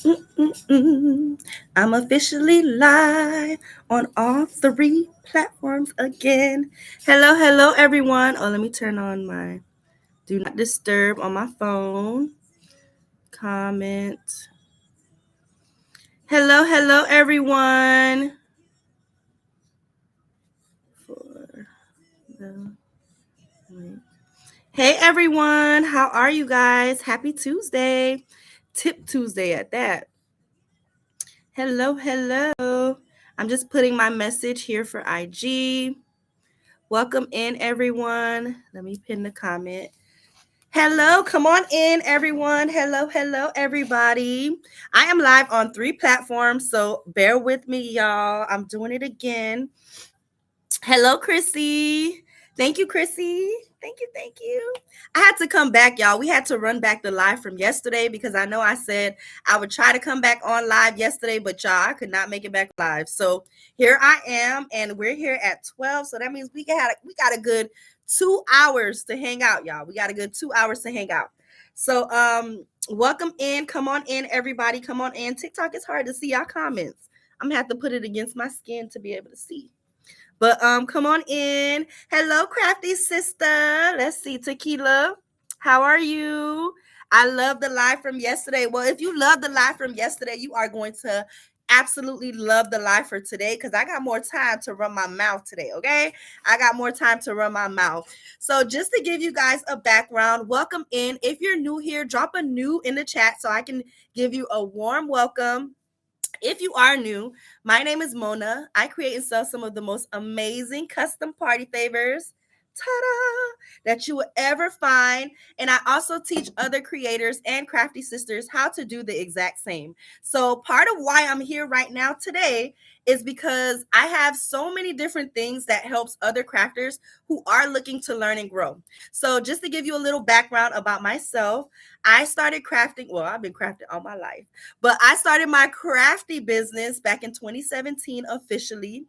I'm officially live on all three platforms again. Hello, hello, everyone. Oh, let me turn on my do not disturb on my phone. Comment. Hello, hello, everyone. For the link. Hey, everyone. How are you guys? Happy Tuesday. Tip Tuesday at that. Hello, hello. I'm just putting my message here for IG. Welcome in, everyone. Let me pin the comment. Hello, come on in, everyone. Hello, hello, everybody. I am live on 3 platforms, so bear with me, y'all. I'm doing it again. Hello, Chrissy. Thank you, Chrissy. Thank you, thank you. I had to come back, y'all. We had to run back the live from yesterday because I know I said I would try to come back on live yesterday, but y'all, I could not make it back live. So here I am, and we're here at 12. So that means we got a good 2 hours to hang out, y'all. We got a good 2 hours to hang out. So welcome in. Come on in, everybody. Come on in. TikTok, it's hard to see y'all comments. I'm gonna have to put it against my skin to be able to see. But come on in. Hello, crafty sister. Let's see, Tequila. How are you? I love the live from yesterday. Well, if you love the live from yesterday, you are going to absolutely love the live for today because I got more time to run my mouth today. Okay, I got more time to run my mouth. So just to give you guys a background, welcome in. If you're new here, drop a new in the chat so I can give you a warm welcome. If you are new, my name is Mona. I create and sell some of the most amazing custom party favors, ta-da, that you will ever find. And I also teach other creators and crafty sisters how to do the exact same. So part of why I'm here right now today is because I have so many different things that helps other crafters who are looking to learn and grow. So just to give you a little background about myself, I started crafting, well, I've been crafting all my life. But I started my crafty business back in 2017 officially.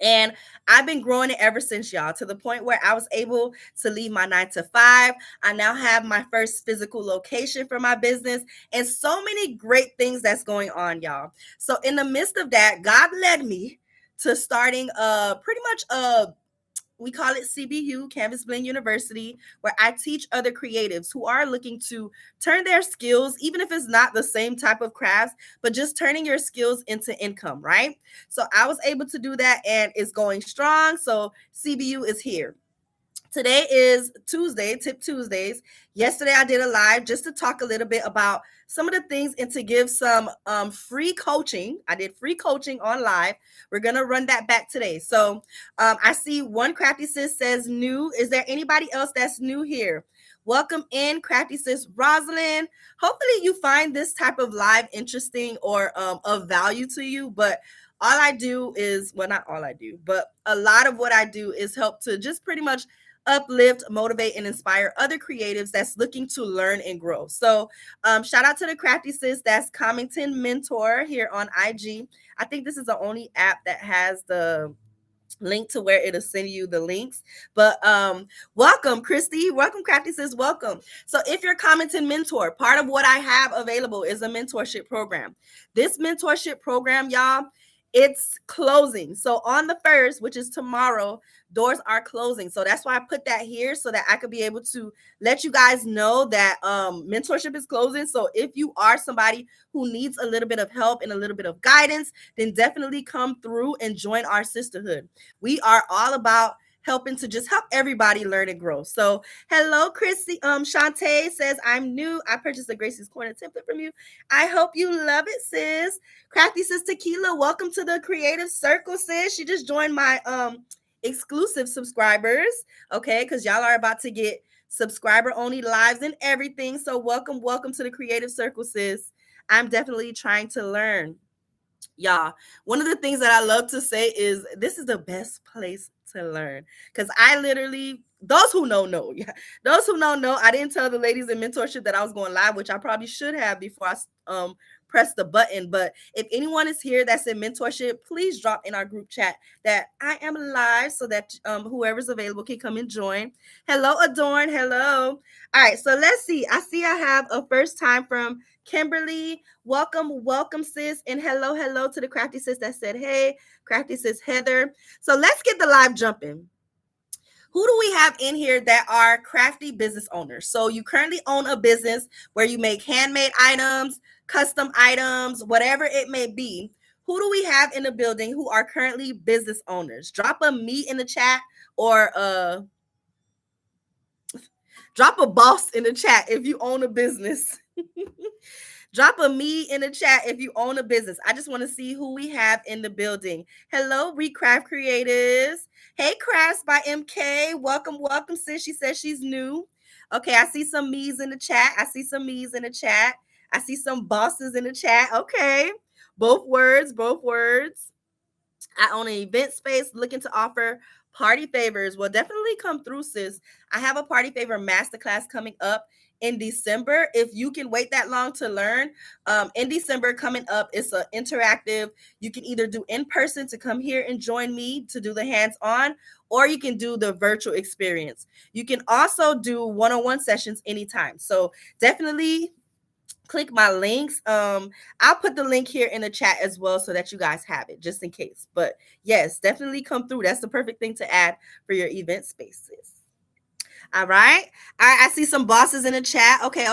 And I've been growing it ever since, y'all, to the point where I was able to leave my 9 to 5. I now have my first physical location for my business and so many great things that's going on, y'all. So in the midst of that, God led me to starting pretty much we call it CBU, Canvas Blend University, where I teach other creatives who are looking to turn their skills, even if it's not the same type of crafts, but just turning your skills into income, right? So I was able to do that and it's going strong. So CBU is here. Today is Tuesday, Tip Tuesdays. Yesterday, I did a live just to talk a little bit about some of the things and to give some free coaching. I did free coaching on live. We're going to run that back today. So I see one crafty sis says new. Is there anybody else that's new here? Welcome in, crafty sis Rosalind. Hopefully you find this type of live interesting or of value to you. But all I do is, well, not all I do, but a lot of what I do is help to just pretty much uplift, motivate, and inspire other creatives that's looking to learn and grow. So shout out to the crafty sis that's commenting mentor here on IG. I think this is the only app that has the link to where it'll send you the links. But welcome, Christy. Welcome, crafty sis. Welcome. So if you're commenting mentor, part of what I have available is a mentorship program. This mentorship program, y'all, it's closing. So on the 1st, which is tomorrow, doors are closing. So that's why I put that here so that I could be able to let you guys know that mentorship is closing. So if you are somebody who needs a little bit of help and a little bit of guidance, then definitely come through and join our sisterhood. We are all about helping to just help everybody learn and grow. So hello, Chrissy. Shantae says, I'm new. I purchased a Gracie's Corner template from you. I hope you love it, sis. Crafty Sis Tequila, welcome to the Creative Circle, sis. She just joined my exclusive subscribers, okay? Because y'all are about to get subscriber-only lives and everything. So welcome to the Creative Circle, sis. I'm definitely trying to learn. Y'all, one of the things that I love to say is this is the best place to learn. Because I literally, those who know. Yeah. Those who know, I didn't tell the ladies in mentorship that I was going live, which I probably should have before I press the button. But if anyone is here that's in mentorship, please drop in our group chat that I am live so that whoever's available can come and join. Hello, Adorn. Hello. All right, so let's see. I see I have a first time from Kimberly. Welcome, sis. And hello to the crafty sis that said, hey, crafty sis Heather. So let's get the live jumping. Who do we have in here that are crafty business owners? So you currently own a business where you make handmade items, custom items, whatever it may be. Who do we have in the building who are currently business owners? Drop a me in the chat or drop a boss in the chat if you own a business. Drop a me in the chat if you own a business. I just want to see who we have in the building. Hello, Recraft Creatives. Hey, Crafts by MK. Welcome, sis. She says she's new. Okay, I see some me's in the chat. I see some bosses in the chat. Okay, both words. I own an event space looking to offer party favors. Well, definitely come through, sis. I have a party favor masterclass coming up in December. If you can wait that long to learn, in December coming up, it's an interactive. You can either do in person to come here and join me to do the hands-on, or you can do the virtual experience. You can also do one-on-one sessions anytime. So definitely click my links. I'll put the link here in the chat as well so that you guys have it just in case. But yes, definitely come through. That's the perfect thing to add for your event spaces. All right. I see some bosses in the chat. Okay.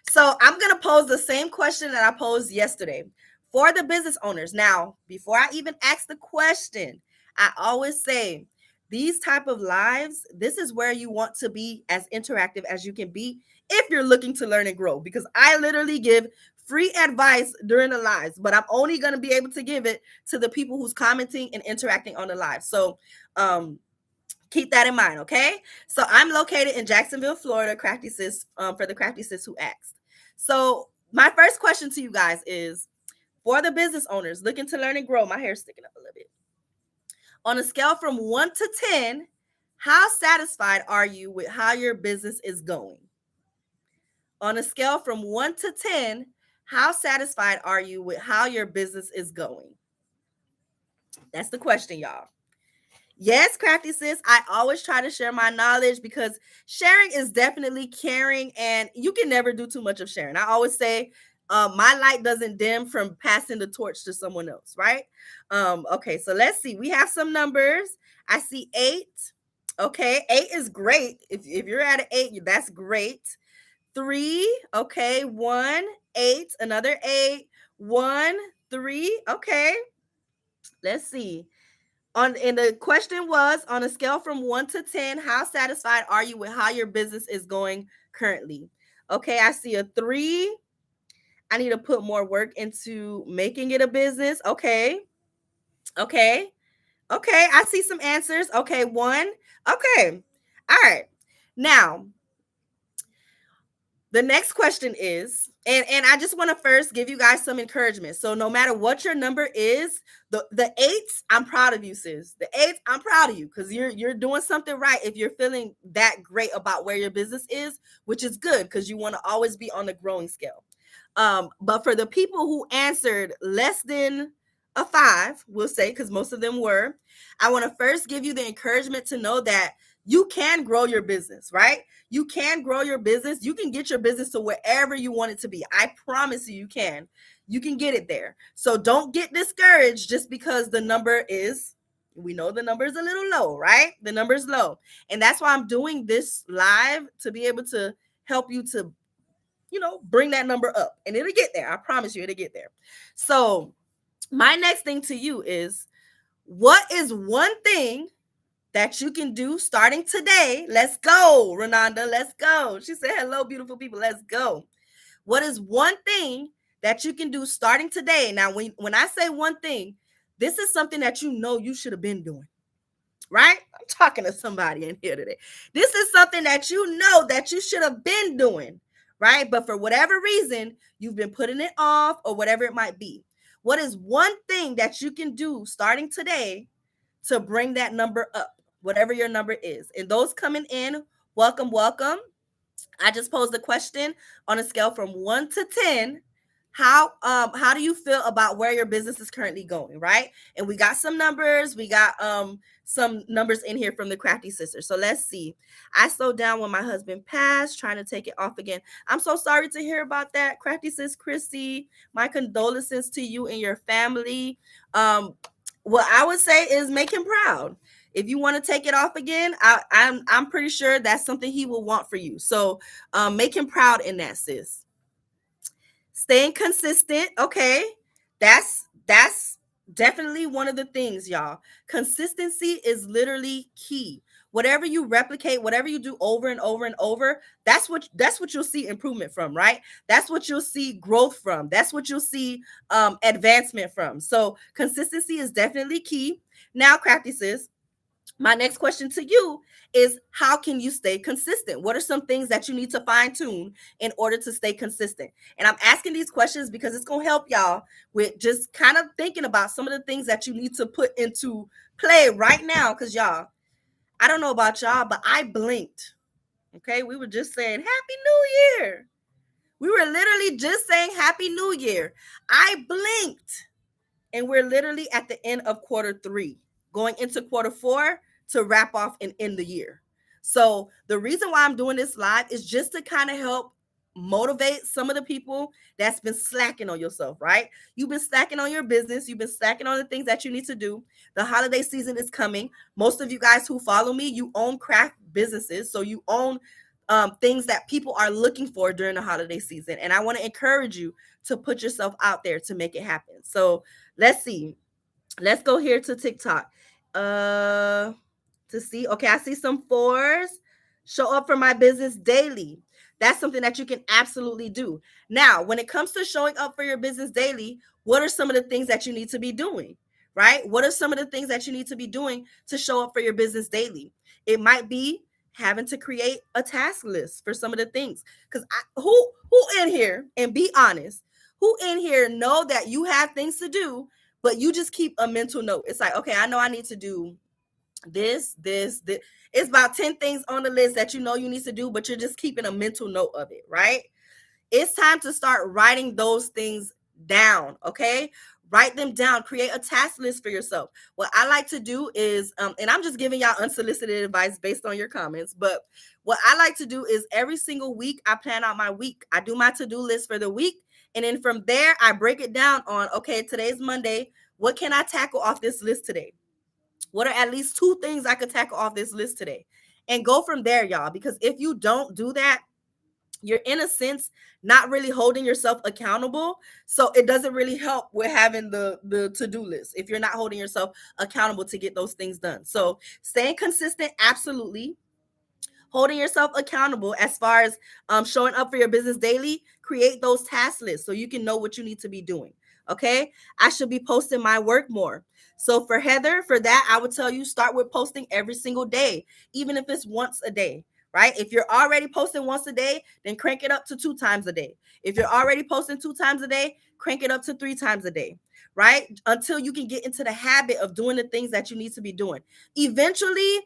So I'm going to pose the same question that I posed yesterday for the business owners. Now, before I even ask the question, I always say these type of lives, this is where you want to be as interactive as you can be if you're looking to learn and grow, because I literally give free advice during the lives, but I'm only going to be able to give it to the people who's commenting and interacting on the live. So, keep that in mind, okay? So I'm located in Jacksonville, Florida, Crafty Sis, for the Crafty Sis who asked. So my first question to you guys is, for the business owners looking to learn and grow, my hair's sticking up a little bit. On a scale from 1 to 10, how satisfied are you with how your business is going? On a scale from 1 to 10, how satisfied are you with how your business is going? That's the question, y'all. Yes, Crafty Sis, I always try to share my knowledge because sharing is definitely caring, and you can never do too much of sharing. I always say my light doesn't dim from passing the torch to someone else, right? Okay, so let's see. We have some numbers. I see 8. Okay, 8 is great. If you're at an 8, that's great. 3, okay, 1, 8, another 8, 1, 3, okay. Let's see. And the question was, on a scale from 1 to 10, how satisfied are you with how your business is going currently? Okay, I see a 3. I need to put more work into making it a business. Okay. I see some answers. Okay, 1. Okay. All right. Now, the next question is, and I just want to first give you guys some encouragement. So no matter what your number is, the 8s, I'm proud of you, sis. The 8s, I'm proud of you because you're doing something right if you're feeling that great about where your business is, which is good because you want to always be on the growing scale. But for the people who answered less than a 5, we'll say, because most of them were, I want to first give you the encouragement to know that you can grow your business, right? You can grow your business. You can get your business to wherever you want it to be. I promise you can. You can get it there. So don't get discouraged just because the number is, we know the number is a little low, right? The number is low. And that's why I'm doing this live, to be able to help you to, bring that number up. And it'll get there. I promise you it'll get there. So my next thing to you is, what is one thing that you can do starting today? Let's go, Renanda. Let's go. She said, hello, beautiful people. Let's go. What is one thing that you can do starting today? Now, when I say one thing, this is something that you should have been doing, right? I'm talking to somebody in here today. This is something that that you should have been doing, right? But for whatever reason, you've been putting it off or whatever it might be. What is one thing that you can do starting today to bring that number up, whatever your number is. And those coming in, welcome, welcome. I just posed a question on a scale from 1 to 10. How do you feel about where your business is currently going, right? And we got some numbers. We got some numbers in here from the Crafty Sisters. So let's see. I slowed down when my husband passed, trying to take it off again. I'm so sorry to hear about that, Crafty Sis Chrissy. My condolences to you and your family. What I would say is make him proud. If you want to take it off again, I'm pretty sure that's something he will want for you. So make him proud in that, sis. Staying consistent, okay. That's definitely one of the things, y'all. Consistency is literally key. Whatever you replicate, whatever you do over and over and over, that's what you'll see improvement from, right? That's what you'll see growth from. That's what you'll see advancement from. So consistency is definitely key. Now, Crafty Sis, my next question to you is, how can you stay consistent? What are some things that you need to fine tune in order to stay consistent? And I'm asking these questions because it's going to help y'all with just kind of thinking about some of the things that you need to put into play right now. Because y'all, I don't know about y'all, but I blinked. Okay. We were just saying Happy New Year. We were literally just saying Happy New Year. I blinked. And we're literally at the end of quarter 3, going into quarter 4 to wrap off and end the year. So the reason why I'm doing this live is just to kind of help motivate some of the people that's been slacking on yourself, right? You've been slacking on your business. You've been slacking on the things that you need to do. The holiday season is coming. Most of you guys who follow me, you own craft businesses. So you own things that people are looking for during the holiday season. And I want to encourage you to put yourself out there to make it happen. So let's see. Let's go here to TikTok. To see. Okay, I see some 4s. Show up for my business daily. That's something that you can absolutely do. Now, when it comes to showing up for your business daily, what are some of the things that you need to be doing? Right? What are some of the things that you need to be doing to show up for your business daily? It might be having to create a task list for some of the things. Because who in here, and be honest, who in here know that you have things to do, but you just keep a mental note? It's like, okay, I know I need to do this. It's about 10 things on the list that you know you need to do, but you're just keeping a mental note of it, right? It's time to start writing those things down, okay? Write them down. Create a task list for yourself. What I like to do is, and I'm just giving y'all unsolicited advice based on your comments, but what I like to do is every single week, I plan out my week. I do my to-do list for the week. And then from there, I break it down on, okay, today's Monday. What can I tackle off this list today? What are at least 2 things I could tackle off this list today? And go from there, y'all. Because if you don't do that, you're in a sense not really holding yourself accountable. So it doesn't really help with having the to-do list if you're not holding yourself accountable to get those things done. So staying consistent, absolutely. Holding yourself accountable as far as showing up for your business daily. Create those task lists so you can know what you need to be doing. Okay, I should be posting my work more. So for Heather, for that, I would tell you start with posting every single day, even if it's once a day, right? If you're already posting once a day, then crank it up to 2 times a day. If you're already posting 2 times a day, crank it up to 3 times a day, right? Until you can get into the habit of doing the things that you need to be doing. Eventually,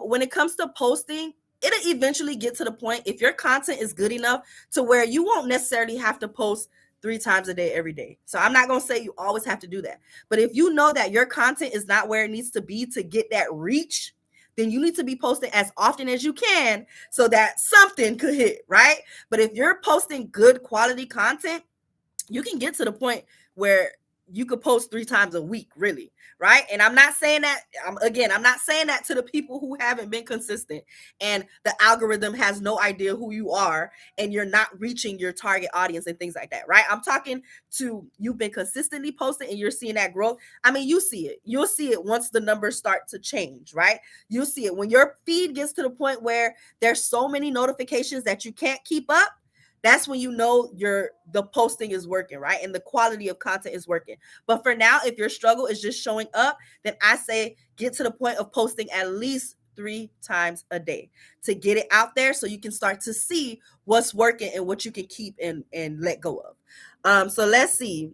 when it comes to posting, it'll eventually get to the point, if your content is good enough, to where you won't necessarily have to post 3 times a day every day. So I'm not going to say you always have to do that. But if you know that your content is not where it needs to be to get that reach, then you need to be posting as often as you can so that something could hit, right? But if you're posting good quality content, you can get to the point where you could post 3 times a week, really, right? And I'm not saying that, I'm not saying that to the people who haven't been consistent and the algorithm has no idea who you are and you're not reaching your target audience and things like that, right? I'm talking to you've been consistently posting and you're seeing that growth. I mean, you see it. You'll see it once the numbers start to change, right? You'll see it when your feed gets to the point where there's so many notifications that you can't keep up. That's when you know the posting is working, right? And the quality of content is working. But for now, if your struggle is just showing up, then I say get to the point of posting at least 3 times a day to get it out there so you can start to see what's working and what you can keep and let go of. So let's see.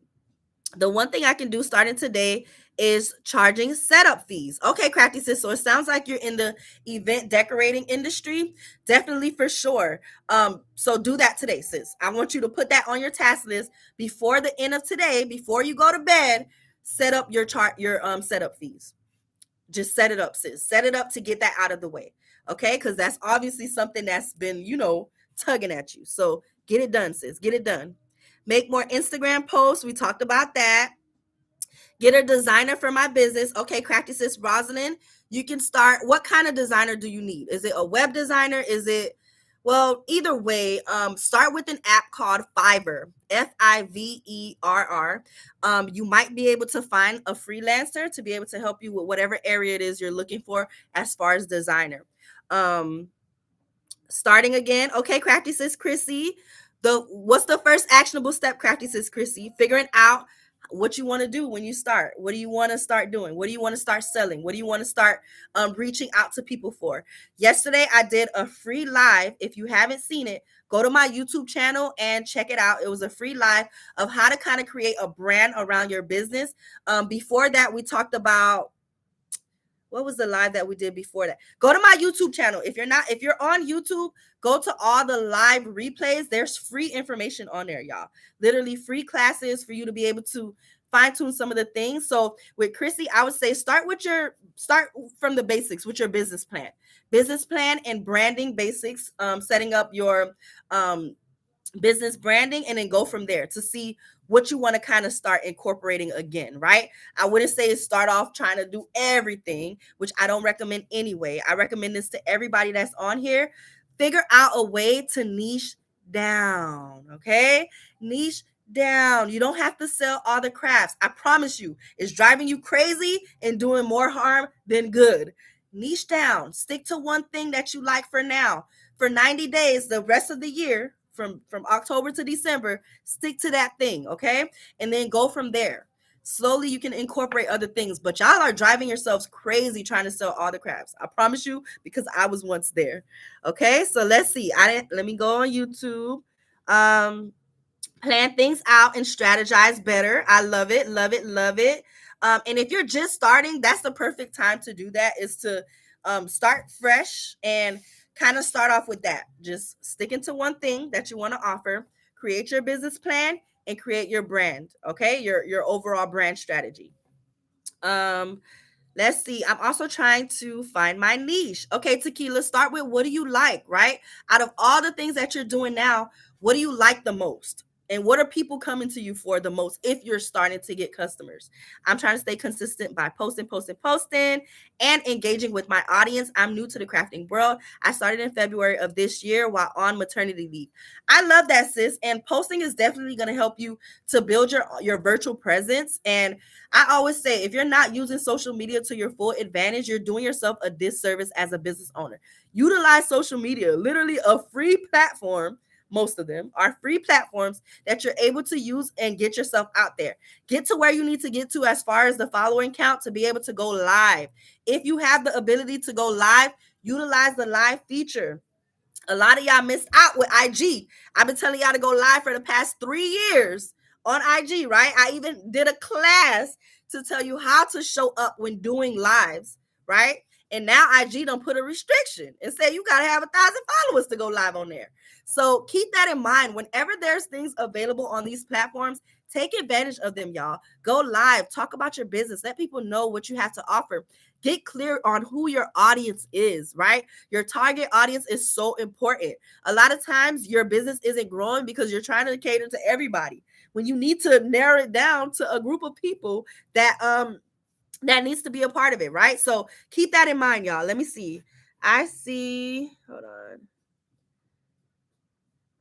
The one thing I can do starting today is charging setup fees. Okay, Crafty Sis. So it sounds like you're in the event decorating industry. Definitely for sure. So do that today, sis. I want you to put that on your task list before the end of today, before you go to bed. Set up your setup fees. Just set it up, sis. Set it up to get that out of the way. Okay, because that's obviously something that's been, tugging at you. So get it done, sis. Get it done. Make more Instagram posts. We talked about that. Get a designer for my business. Okay, Crafty Sis Rosalind, you can start. What kind of designer do you need? Is it a web designer? Well, either way, start with an app called Fiverr, Fiverr. You might be able to find a freelancer to be able to help you with whatever area it is you're looking for as far as designer. Starting again. Okay, Crafty Sis Chrissy. What's the first actionable step, Crafty Sis Chrissy? Figuring out what you want to do when you start. What do you want to start doing? What do you want to start selling? What do you want to start reaching out to people for? Yesterday, I did a free live. If you haven't seen it, go to my YouTube channel and check it out. It was a free live of how to kind of create a brand around your business. Before that, we talked about, what was the live that we did before that? Go to my YouTube channel. If you're on YouTube, go to all the live replays. There's free information on there, y'all. Literally free classes for you to be able to fine tune some of the things. So with Chrissy, I would say start from the basics with your business plan and branding basics, setting up your business branding, and then go from there to see what you want to kind of start incorporating again, right? I wouldn't say start off trying to do everything, which I don't recommend anyway. I recommend this to everybody that's on here. Figure out a way to niche down, okay? Niche down. You don't have to sell all the crafts. I promise you, it's driving you crazy and doing more harm than good. Niche down. Stick to one thing that you like for now. For 90 days, the rest of the year, from October to December, stick to that thing, okay? And then go from there. Slowly you can incorporate other things, but y'all are driving yourselves crazy trying to sell all the crafts. I promise you, because I was once there. Okay, so let's see. Let me go on YouTube. Plan things out and strategize better. I love it, love it, love it. And if you're just starting, that's the perfect time to do that, is to start fresh and kind of start off with that. Just sticking to one thing that you want to offer, create your business plan, and create your brand, okay? Your overall brand strategy. Let's see. I'm also trying to find my niche. Okay, Tequila, start with, what do you like, right? Out of all the things that you're doing now, what do you like the most? And what are people coming to you for the most if you're starting to get customers? I'm trying to stay consistent by posting, and engaging with my audience. I'm new to the crafting world. I started in February of this year while on maternity leave. I love that, sis. And posting is definitely going to help you to build your virtual presence. And I always say, if you're not using social media to your full advantage, you're doing yourself a disservice as a business owner. Utilize social media, literally a free platform. Most of them are free platforms that you're able to use and get yourself out there. Get to where you need to get to as far as the following count to be able to go live. If you have the ability to go live, utilize the live feature. A lot of y'all missed out with IG. I've been telling y'all to go live for the past 3 years on IG, right? I even did a class to tell you how to show up when doing lives, right? And now IG don't put a restriction and say you got to have 1,000 followers to go live on there. So keep that in mind. Whenever there's things available on these platforms, take advantage of them, y'all. Go live, talk about your business, let people know what you have to offer. Get clear on who your audience is, right? Your target audience is so important. A lot of times your business isn't growing because you're trying to cater to everybody, when you need to narrow it down to a group of people that needs to be a part of it, right? So keep that in mind, y'all. Let me see. Hold on.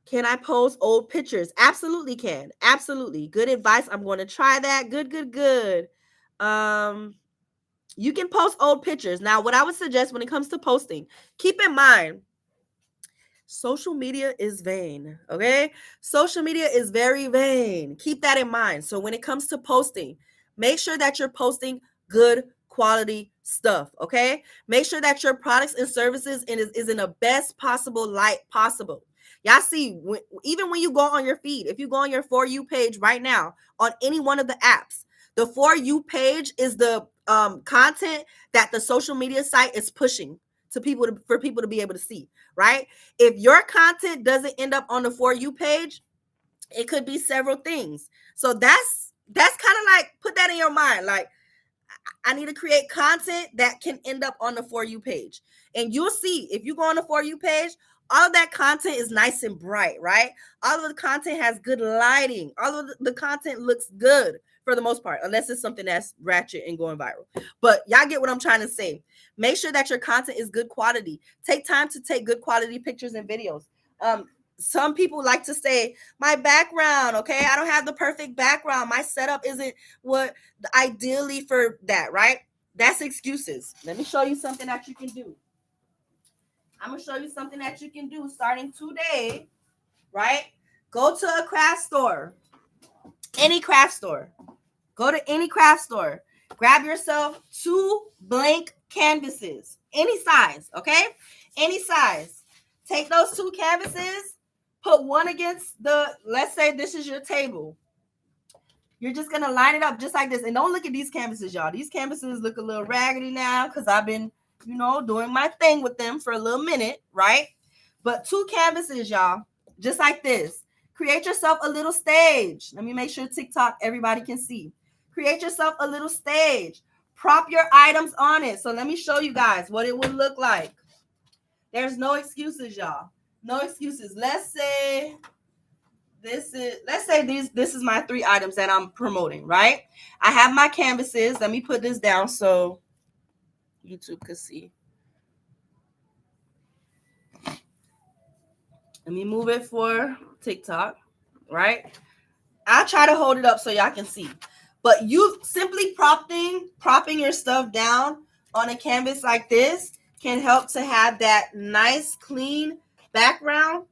Can I post old pictures? Absolutely can. Absolutely. Good advice. I'm going to try that. Good. You can post old pictures. Now, what I would suggest when it comes to posting, keep in mind, social media is vain, okay? Social media is very vain. Keep that in mind. So when it comes to posting, make sure that you're posting good quality stuff, okay? Make sure that your products and services is in the best possible light possible. Y'all see, even when you go on your feed, if you go on your For You page right now on any one of the apps, The For You page is the content that the social media site is pushing to people for people to be able to see, right? If your content doesn't end up on the For You page, it could be several things. So that's kind of like, put that in your mind. Like, I need to create content that can end up on the For You page. And you'll see, if you go on the For You page, all of that content is nice and bright, right? All of the content has good lighting. All of the content looks good for the most part, unless it's something that's ratchet and going viral. But y'all get what I'm trying to say. Make sure that your content is good quality. Take time to take good quality pictures and videos. Some people like to say, my background, okay, I don't have the perfect background. My setup isn't what ideally for that, right? That's excuses. Let me show you something that you can do. I'm going to show you something that you can do starting today, right? Go to a craft store, any craft store. Go to any craft store. Grab yourself 2 blank canvases, any size, okay? Any size. Take those 2 canvases. Put one against let's say this is your table. You're just going to line it up just like this. And don't look at these canvases, y'all. These canvases look a little raggedy now because I've been, doing my thing with them for a little minute, right? But 2 canvases, y'all, just like this. Create yourself a little stage. Let me make sure TikTok, everybody can see. Create yourself a little stage. Prop your items on it. So let me show you guys what it would look like. There's no excuses, y'all. No excuses. Let's say this is my 3 items that I'm promoting, right? I have my canvases. Let me put this down so YouTube could see. Let me move it for TikTok, right? I'll try to hold it up so y'all can see. But you simply propping your stuff down on a canvas like this can help to have that nice, clean background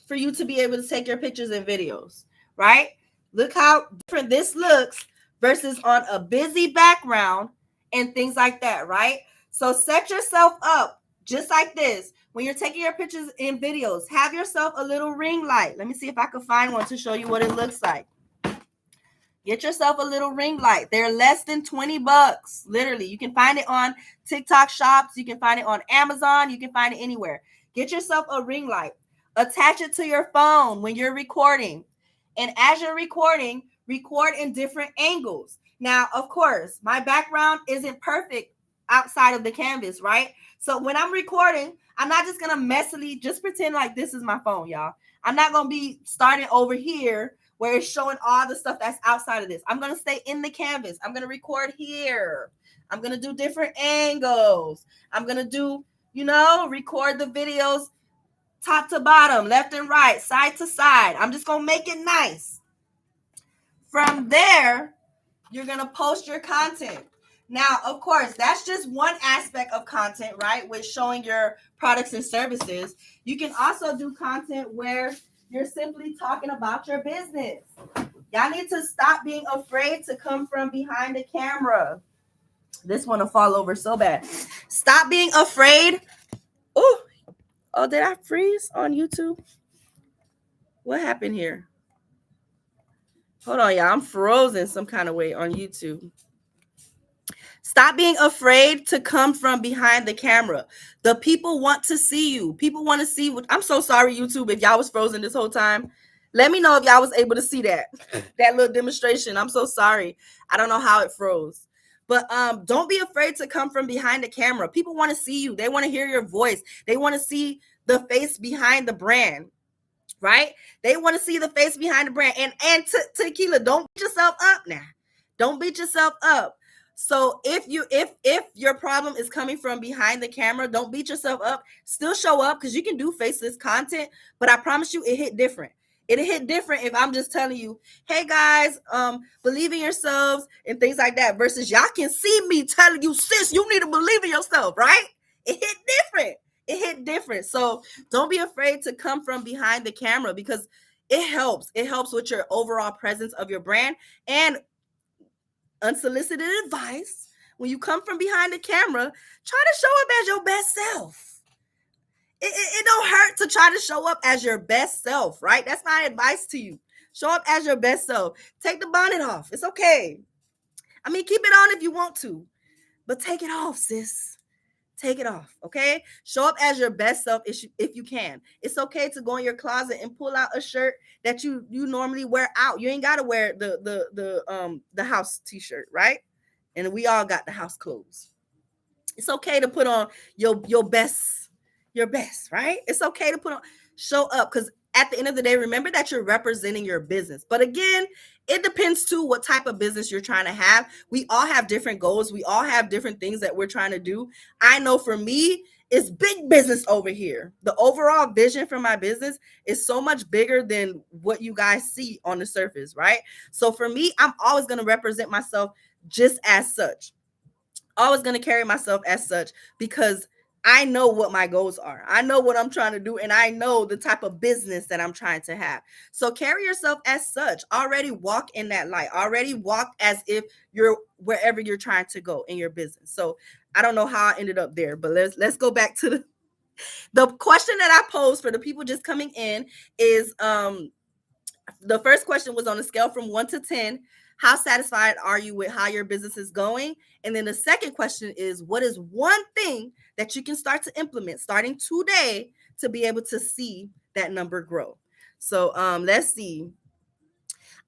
for you to be able to take your pictures and videos, right? Look how different this looks versus on a busy background and things like that, right? So set yourself up just like this. When you're taking your pictures and videos, have yourself a little ring light. Let me see if I can find one to show you what it looks like. Get yourself a little ring light. They're less than $20. Literally, you can find it on TikTok shops. You can find it on Amazon. You can find it anywhere. Get yourself a ring light. Attach it to your phone when you're recording. And as you're recording, record in different angles. Now, of course, my background isn't perfect outside of the canvas, right? So when I'm recording, I'm not just going to messily just pretend like this is my phone, y'all. I'm not going to be starting over here where it's showing all the stuff that's outside of this. I'm going to stay in the canvas. I'm going to record here. I'm going to do different angles. I'm going to do, record the videos top to bottom, left and right, side to side. I'm just going to make it nice. From there, you're going to post your content. Now, of course, that's just one aspect of content, right? With showing your products and services. You can also do content where you're simply talking about your business. Y'all need to stop being afraid to come from behind the camera. This one will fall over so bad. Stop being afraid. Oh, did I freeze on YouTube? What happened here? Hold on, y'all. I'm frozen some kind of way on YouTube. Stop being afraid to come from behind the camera. The people want to see you. People want to see what I'm so sorry, YouTube, if y'all was frozen this whole time. Let me know if y'all was able to see that little demonstration. I'm so sorry. I don't know how it froze. But don't be afraid to come from behind the camera. People want to see you. They want to hear your voice. They want to see the face behind the brand, right? They want to see the face behind the brand. And Tequila, don't beat yourself up now. Don't beat yourself up. So if your problem is coming from behind the camera, don't beat yourself up. Still show up because you can do faceless content, but I promise you it hit different. It hit different if I'm just telling you, hey guys, believe in yourselves and things like that, versus y'all can see me telling you, sis, you need to believe in yourself, right? It hit different. It hit different. So don't be afraid to come from behind the camera because it helps. It helps with your overall presence of your brand. And unsolicited advice, when you come from behind the camera, try to show up as your best self. It don't hurt to try to show up as your best self, right? That's my advice to you. Show up as your best self. Take the bonnet off. It's okay. I mean, keep it on if you want to, but take it off, sis. Take it off, okay? Show up as your best self if you can. It's okay to go in your closet and pull out a shirt that you normally wear out. You ain't gotta wear the house t-shirt, right? And we all got the house clothes. It's okay to put on your best, right? It's okay to put on, show up, because at the end of the day, remember that you're representing your business. But again, it depends too what type of business you're trying to have. We all have different goals. We all have different things that we're trying to do. I know for me, it's big business over here. The overall vision for my business is so much bigger than what you guys see on the surface, right? So for me, I'm always going to represent myself just as such. Always going to carry myself as such, because I know what my goals are. I know what I'm trying to do, and I know the type of business that I'm trying to have. So carry yourself as such. Already walk in that light. Already walk as if you're wherever you're trying to go in your business. So I don't know how I ended up there, but let's go back to the question that I posed for the people just coming in is the first question was on a scale from 1 to 10. How satisfied are you with how your business is going? And then the second question is, what is one thing that you can start to implement starting today to be able to see that number grow? So let's see.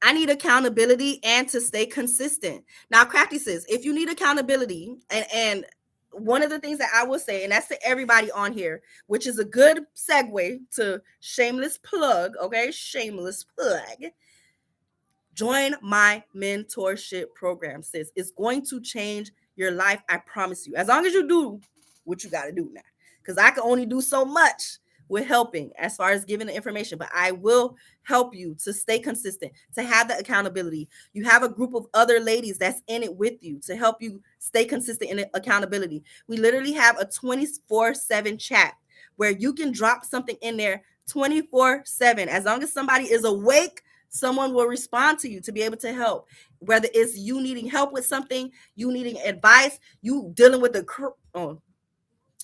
I need accountability and to stay consistent. Now, Crafty says, if you need accountability, and one of the things that I will say, and that's to everybody on here, which is a good segue to shameless plug, okay? Shameless plug. Join my mentorship program, sis. It's going to change your life. I promise you. As long as you do what you got to do now. Because I can only do so much with helping as far as giving the information. But I will help you to stay consistent, to have the accountability. You have a group of other ladies that's in it with you to help you stay consistent in accountability. We literally have a 24/7 chat where you can drop something in there 24/7. As long as somebody is awake, someone will respond to you to be able to help. Whether it's you needing help with something, you needing advice, you dealing with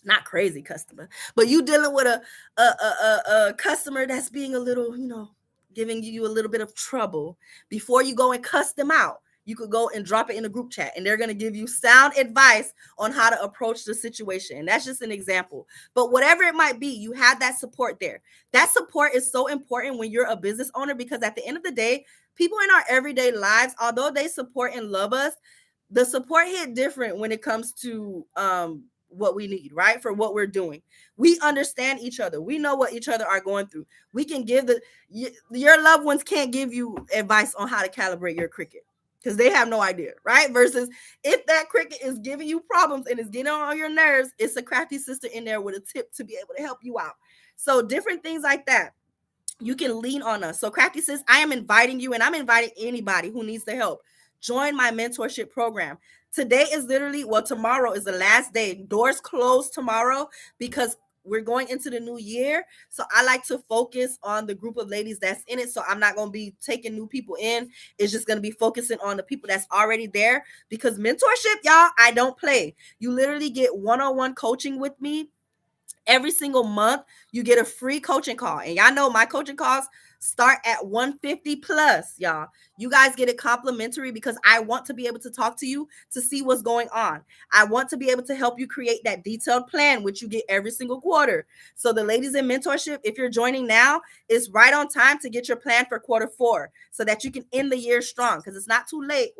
not crazy customer, but you dealing with a customer that's being a little, giving you a little bit of trouble. Before you go and cuss them out, you could go and drop it in a group chat, and they're going to give you sound advice on how to approach the situation. And that's just an example. But whatever it might be, you have that support there. That support is so important when you're a business owner, because at the end of the day, people in our everyday lives, although they support and love us, the support hit different when it comes to what we need, right? For what we're doing. We understand each other. We know what each other are going through. We can give your loved ones can't give you advice on how to calibrate your Cricut, because they have no idea, right? Versus if that Cricut is giving you problems and is getting on your nerves, it's a crafty sister in there with a tip to be able to help you out. So different things like that, you can lean on us. So Crafty says, I am inviting you, and I'm inviting anybody who needs the help. Join my mentorship program. Today is tomorrow is the last day. Doors close tomorrow because we're going into the new year. So I like to focus on the group of ladies that's in it. So I'm not going to be taking new people in. It's just going to be focusing on the people that's already there, because mentorship, y'all, I don't play. You literally get one-on-one coaching with me. Every single month, you get a free coaching call. And y'all know my coaching calls start at 150 plus, y'all. You guys get it complimentary because I want to be able to talk to you to see what's going on. I want to be able to help you create that detailed plan, which you get every single quarter. So the ladies in mentorship, if you're joining now, it's right on time to get your plan for quarter 4 so that you can end the year strong, because it's not too late.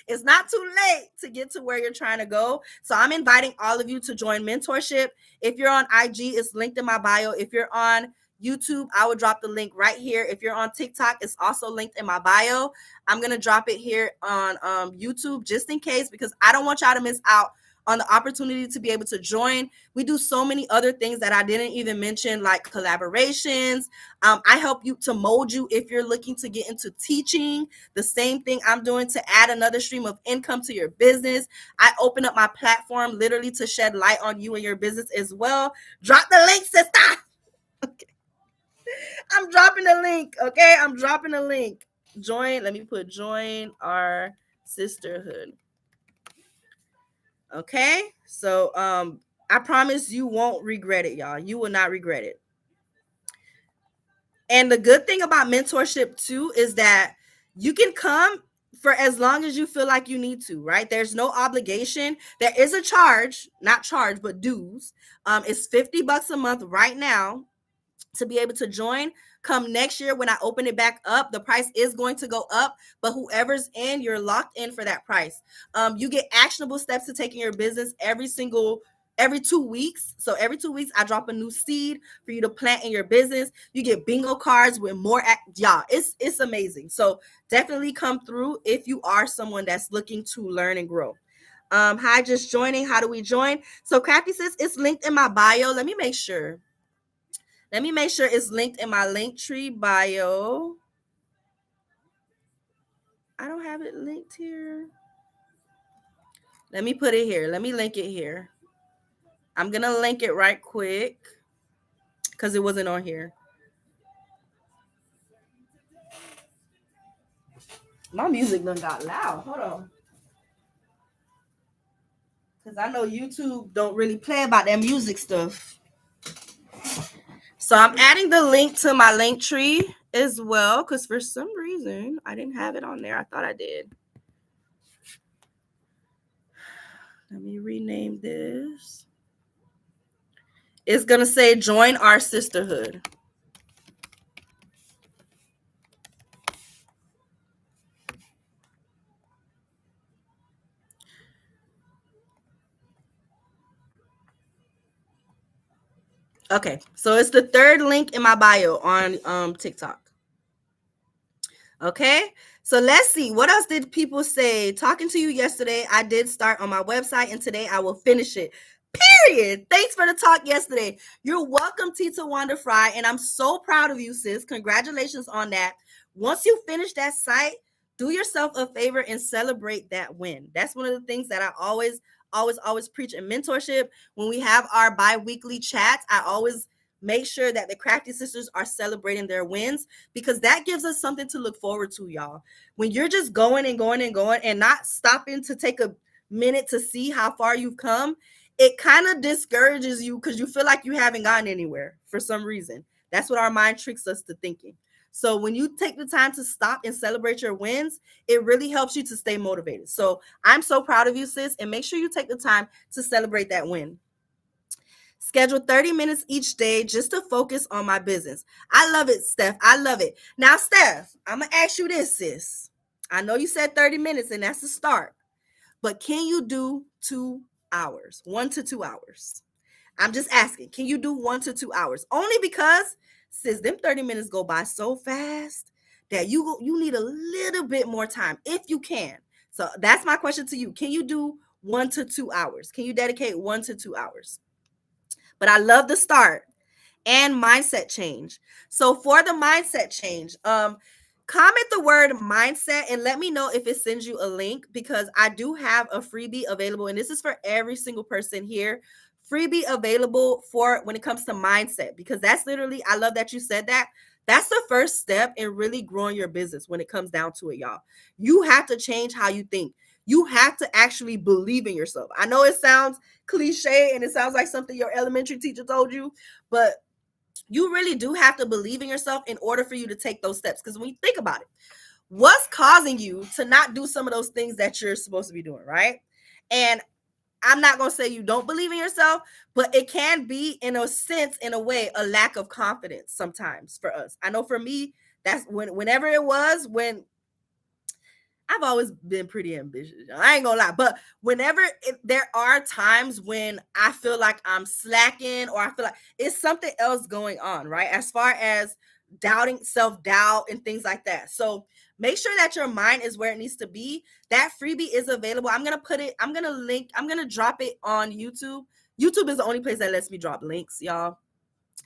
It's not too late to get to where you're trying to go. So I'm inviting all of you to join mentorship. If you're on IG, it's linked in my bio. If you're on YouTube, I will drop the link right here. If you're on TikTok, it's also linked in my bio. I'm going to drop it here on YouTube just in case, because I don't want y'all to miss out on the opportunity to be able to join. We do so many other things that I didn't even mention, like collaborations. I help you to mold you if you're looking to get into teaching. The same thing I'm doing to add another stream of income to your business. I open up my platform literally to shed light on you and your business as well. Drop the link, sister. Okay. I'm dropping the link. Okay. I'm dropping the link. Let me put join our sisterhood. Okay, so I promise you won't regret it, y'all. You will not regret it. And the good thing about mentorship too is that you can come for as long as you feel like you need to, right? There's no obligation. There is a charge, not charge, but dues. It's $50 a month right now to be able to join. Come next year when I open it back up, the price is going to go up, but whoever's in, you're locked in for that price. You get actionable steps to take in your business every 2 weeks. So every 2 weeks, I drop a new seed for you to plant in your business. You get bingo cards with more. Yeah, it's amazing. So definitely come through if you are someone that's looking to learn and grow. Hi, just joining. How do we join? So Crafty says it's linked in my bio. Let me make sure. It's linked in my Linktree bio. I don't have it linked here. Let me put it here. Let me link it here. I'm going to link it right quick because it wasn't on here. My music done got loud. Hold on. Because I know YouTube don't really play about that music stuff. So I'm adding the link to my Linktree as well because for some reason I didn't have it on there. I thought I did. Let me rename this. It's going to say join our sisterhood. Okay, so it's the third link in my bio on TikTok. Okay, so let's see. What else did people say? Talking to you yesterday, I did start on my website, and today I will finish it. Period. Thanks for the talk yesterday. You're welcome, Tita Wanda Fry, and I'm so proud of you, sis. Congratulations on that. Once you finish that site, do yourself a favor and celebrate that win. That's one of the things that I always preach in mentorship. When we have our bi-weekly chats, I always make sure that the Crafty Sisters are celebrating their wins because that gives us something to look forward to, y'all. When you're just going and going and going and not stopping to take a minute to see how far you've come, it kind of discourages you because you feel like you haven't gotten anywhere for some reason. That's what our mind tricks us to thinking. So when you take the time to stop and celebrate your wins, it really helps you to stay motivated. So I'm so proud of you, sis, and make sure you take the time to celebrate that win. Schedule 30 minutes each day just to focus on my business. I love it, Steph. I love it. Now, Steph, I'm going to ask you this, sis. I know you said 30 minutes, and that's the start. But can you do 2 hours, 1 to 2 hours? I'm just asking, can you do 1 to 2 hours? Only because, sis, them 30 minutes go by so fast that you need a little bit more time if you can. So that's my question to you. Can you do 1 to 2 hours? Can you dedicate 1 to 2 hours? But I love the start and mindset change. So for the mindset change, comment the word mindset and let me know if it sends you a link because I do have a freebie available. And this is for every single person here. Freebie available for when it comes to mindset, because that's literally, I love that you said that. That's the first step in really growing your business when it comes down to it, y'all. You have to change how you think. You have to actually believe in yourself. I know it sounds cliche and it sounds like something your elementary teacher told you, but you really do have to believe in yourself in order for you to take those steps. Because when you think about it, what's causing you to not do some of those things that you're supposed to be doing, right? And I'm not going to say you don't believe in yourself, but it can be, in a sense, in a way, a lack of confidence sometimes for us. I know for me, that's whenever it was, when I've always been pretty ambitious. I ain't gonna lie. But whenever there are times when I feel like I'm slacking or I feel like it's something else going on, right? As far as doubting, self-doubt and things like that. So make sure that your mind is where it needs to be. That freebie is available. I'm going to drop it on YouTube. YouTube is the only place that lets me drop links, y'all.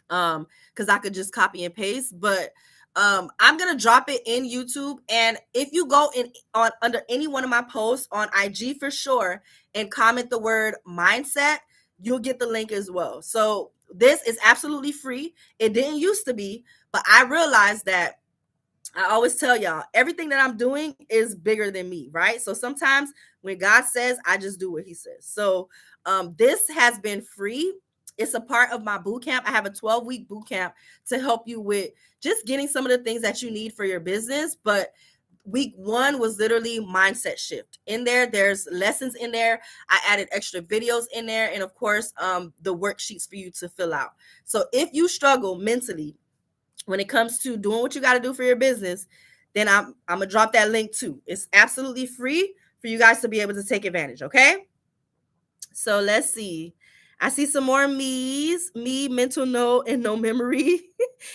Because I could just copy and paste, but I'm gonna drop it in YouTube, and if you go in on under any one of my posts on IG for sure and comment the word mindset, you'll get the link as well. So this is absolutely free. It didn't used to be, but I realized that I always tell y'all everything that I'm doing is bigger than me, right? So sometimes when God says, I just do what he says. So this has been free. It's a part of my boot camp. I have a 12-week boot camp to help you with just getting some of the things that you need for your business. But week 1 was literally mindset shift. In there, there's lessons in there. I added extra videos in there, and of course, the worksheets for you to fill out. So if you struggle mentally when it comes to doing what you got to do for your business, then I'm gonna drop that link too. It's absolutely free for you guys to be able to take advantage. Okay. So let's see. I see some more me's. Me, mental note, and no memory.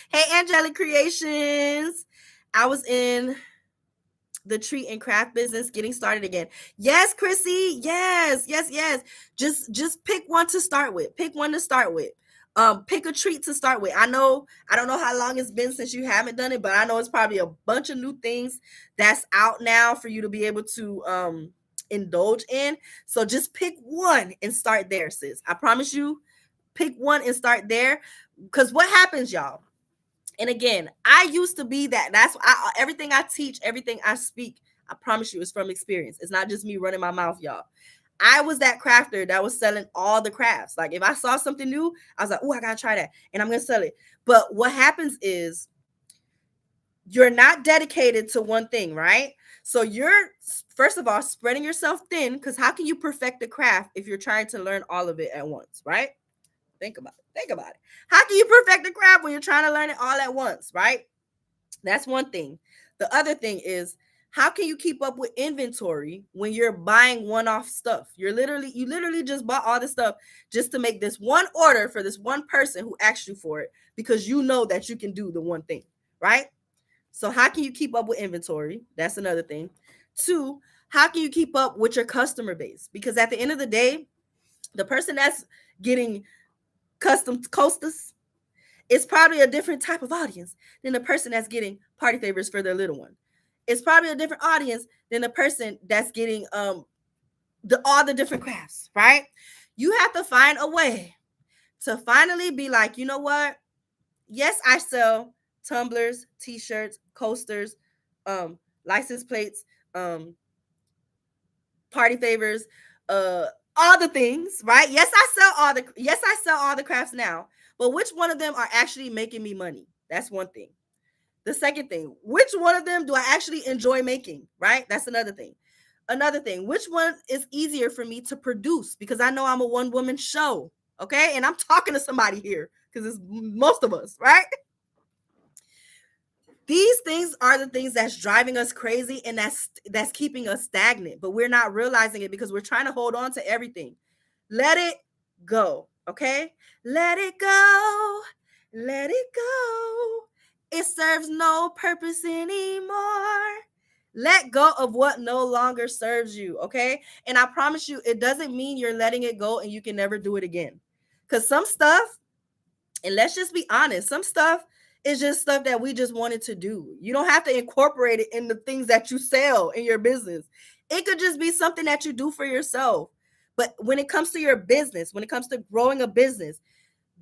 Hey, Angelic Creations. I was in the treat and craft business getting started again. Yes, Chrissy. Yes. Just pick one to start with. Pick one to start with. Pick a treat to start with. I don't know how long it's been since you haven't done it, but I know it's probably a bunch of new things that's out now for you to be able to indulge in. So just pick one and start there, sis. I promise you, pick one and start there. Because what happens, y'all? And again, I used to be that. Everything I teach, everything I speak, I promise you, is from experience. It's not just me running my mouth, y'all. I was that crafter that was selling all the crafts. Like if I saw something new, I was like, oh, I gotta try that, and I'm gonna sell it. But what happens is you're not dedicated to one thing, right? So you're, first of all, spreading yourself thin, because how can you perfect the craft if you're trying to learn all of it at once, right? Think about it. How can you perfect the craft when you're trying to learn it all at once, right? That's one thing. The other thing is, how can you keep up with inventory when you're buying one-off stuff? You literally just bought all this stuff just to make this one order for this one person who asked you for it, because you know that you can do the one thing, right? So how can you keep up with inventory? That's another thing. 2, how can you keep up with your customer base? Because at the end of the day, the person that's getting custom coasters, it's probably a different type of audience than the person that's getting party favors for their little one. It's probably a different audience than the person that's getting all the different crafts, right? You have to find a way to finally be like, you know what? Yes, I sell tumblers, t-shirts, coasters, license plates, party favors, all the things, right? Yes, I sell all the crafts now. But which one of them are actually making me money? That's one thing. The second thing, which one of them do I actually enjoy making, right? That's another thing. Another thing, which one is easier for me to produce? Because I know I'm a one-woman show, okay? And I'm talking to somebody here because it's most of us, right? These things are the things that's driving us crazy, and that's keeping us stagnant, but we're not realizing it because we're trying to hold on to everything. Let it go, okay? Let it go. Let it go. It serves no purpose anymore. Let go of what no longer serves you, okay? And I promise you, it doesn't mean you're letting it go and you can never do it again. Because some stuff, and let's just be honest, some stuff is just stuff that we just wanted to do. You don't have to incorporate it in the things that you sell in your business. It could just be something that you do for yourself. But when it comes to your business, when it comes to growing a business,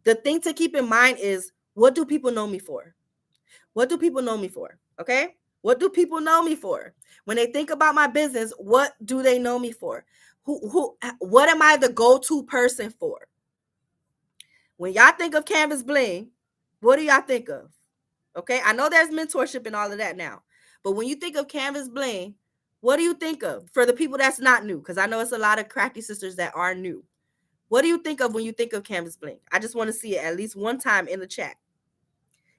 the thing to keep in mind is, what do people know me for? What do people know me for? Okay? What do people know me for? When they think about my business, what do they know me for? What am I the go-to person for? When y'all think of Canvas Bling, what do y'all think of? Okay, I know there's mentorship and all of that now, but when you think of Canvas Bling, what do you think of for the people that's not new? Because I know it's a lot of crafty sisters that are new. What do you think of when you think of Canvas Bling? I just want to see it at least one time in the chat,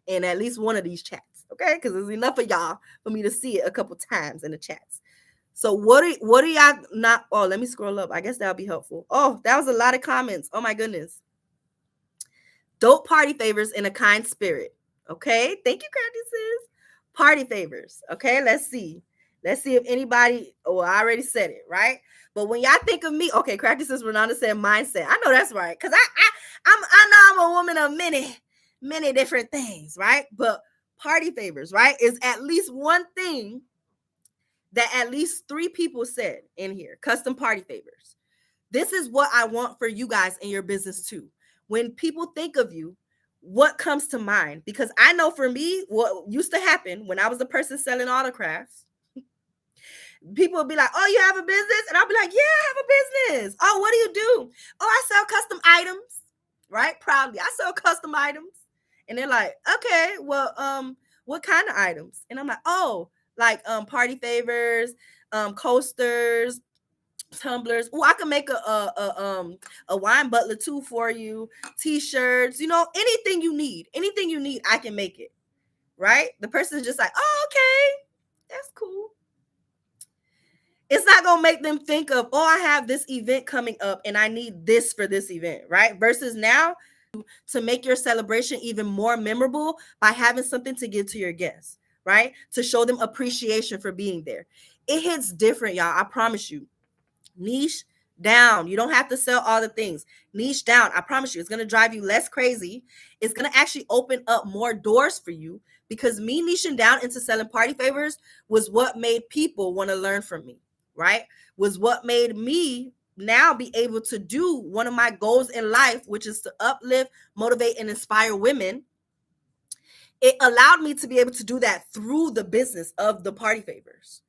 in at least one of these chats, okay? Because there's enough of y'all for me to see it a couple times in the chats. So what do y'all not? Oh, let me scroll up. I guess that'll be helpful. Oh, that was a lot of comments. Oh my goodness. Dope party favors in a kind spirit. Okay. Thank you, Crafty sis. Party favors. Okay. Let's see. Let's see if anybody, oh, I already said it, right? But when y'all think of me, okay, Crafty sis Renata said mindset. I know that's right. Because I know I'm a woman of many different things, right? But party favors, right, is at least one thing that at least 3 people said in here. Custom party favors. This is what I want for you guys in your business too. When people think of you, what comes to mind? Because I know for me, what used to happen when I was the person selling autographs, people would be like, oh, you have a business? And I'll be like, yeah, I have a business. Oh, what do you do? Oh, I sell custom items, right? Proudly, I sell custom items. And they're like, okay, well, what kind of items? And I'm like, oh, like party favors, coasters, tumblers. Oh, I can make a wine butler too for you. T-shirts, anything you need. Anything you need, I can make it. Right? The person is just like, oh, okay, that's cool. It's not gonna make them think of, oh, I have this event coming up and I need this for this event, right? Versus now, to make your celebration even more memorable by having something to give to your guests, right? To show them appreciation for being there. It hits different, y'all. I promise you. Niche down. You don't have to sell all the things. Niche down. I promise you, it's going to drive you less crazy. It's going to actually open up more doors for you, because me niching down into selling party favors was what made people want to learn from me, right? Was what made me now be able to do one of my goals in life, which is to uplift, motivate, and inspire women. It allowed me to be able to do that through the business of the party favors.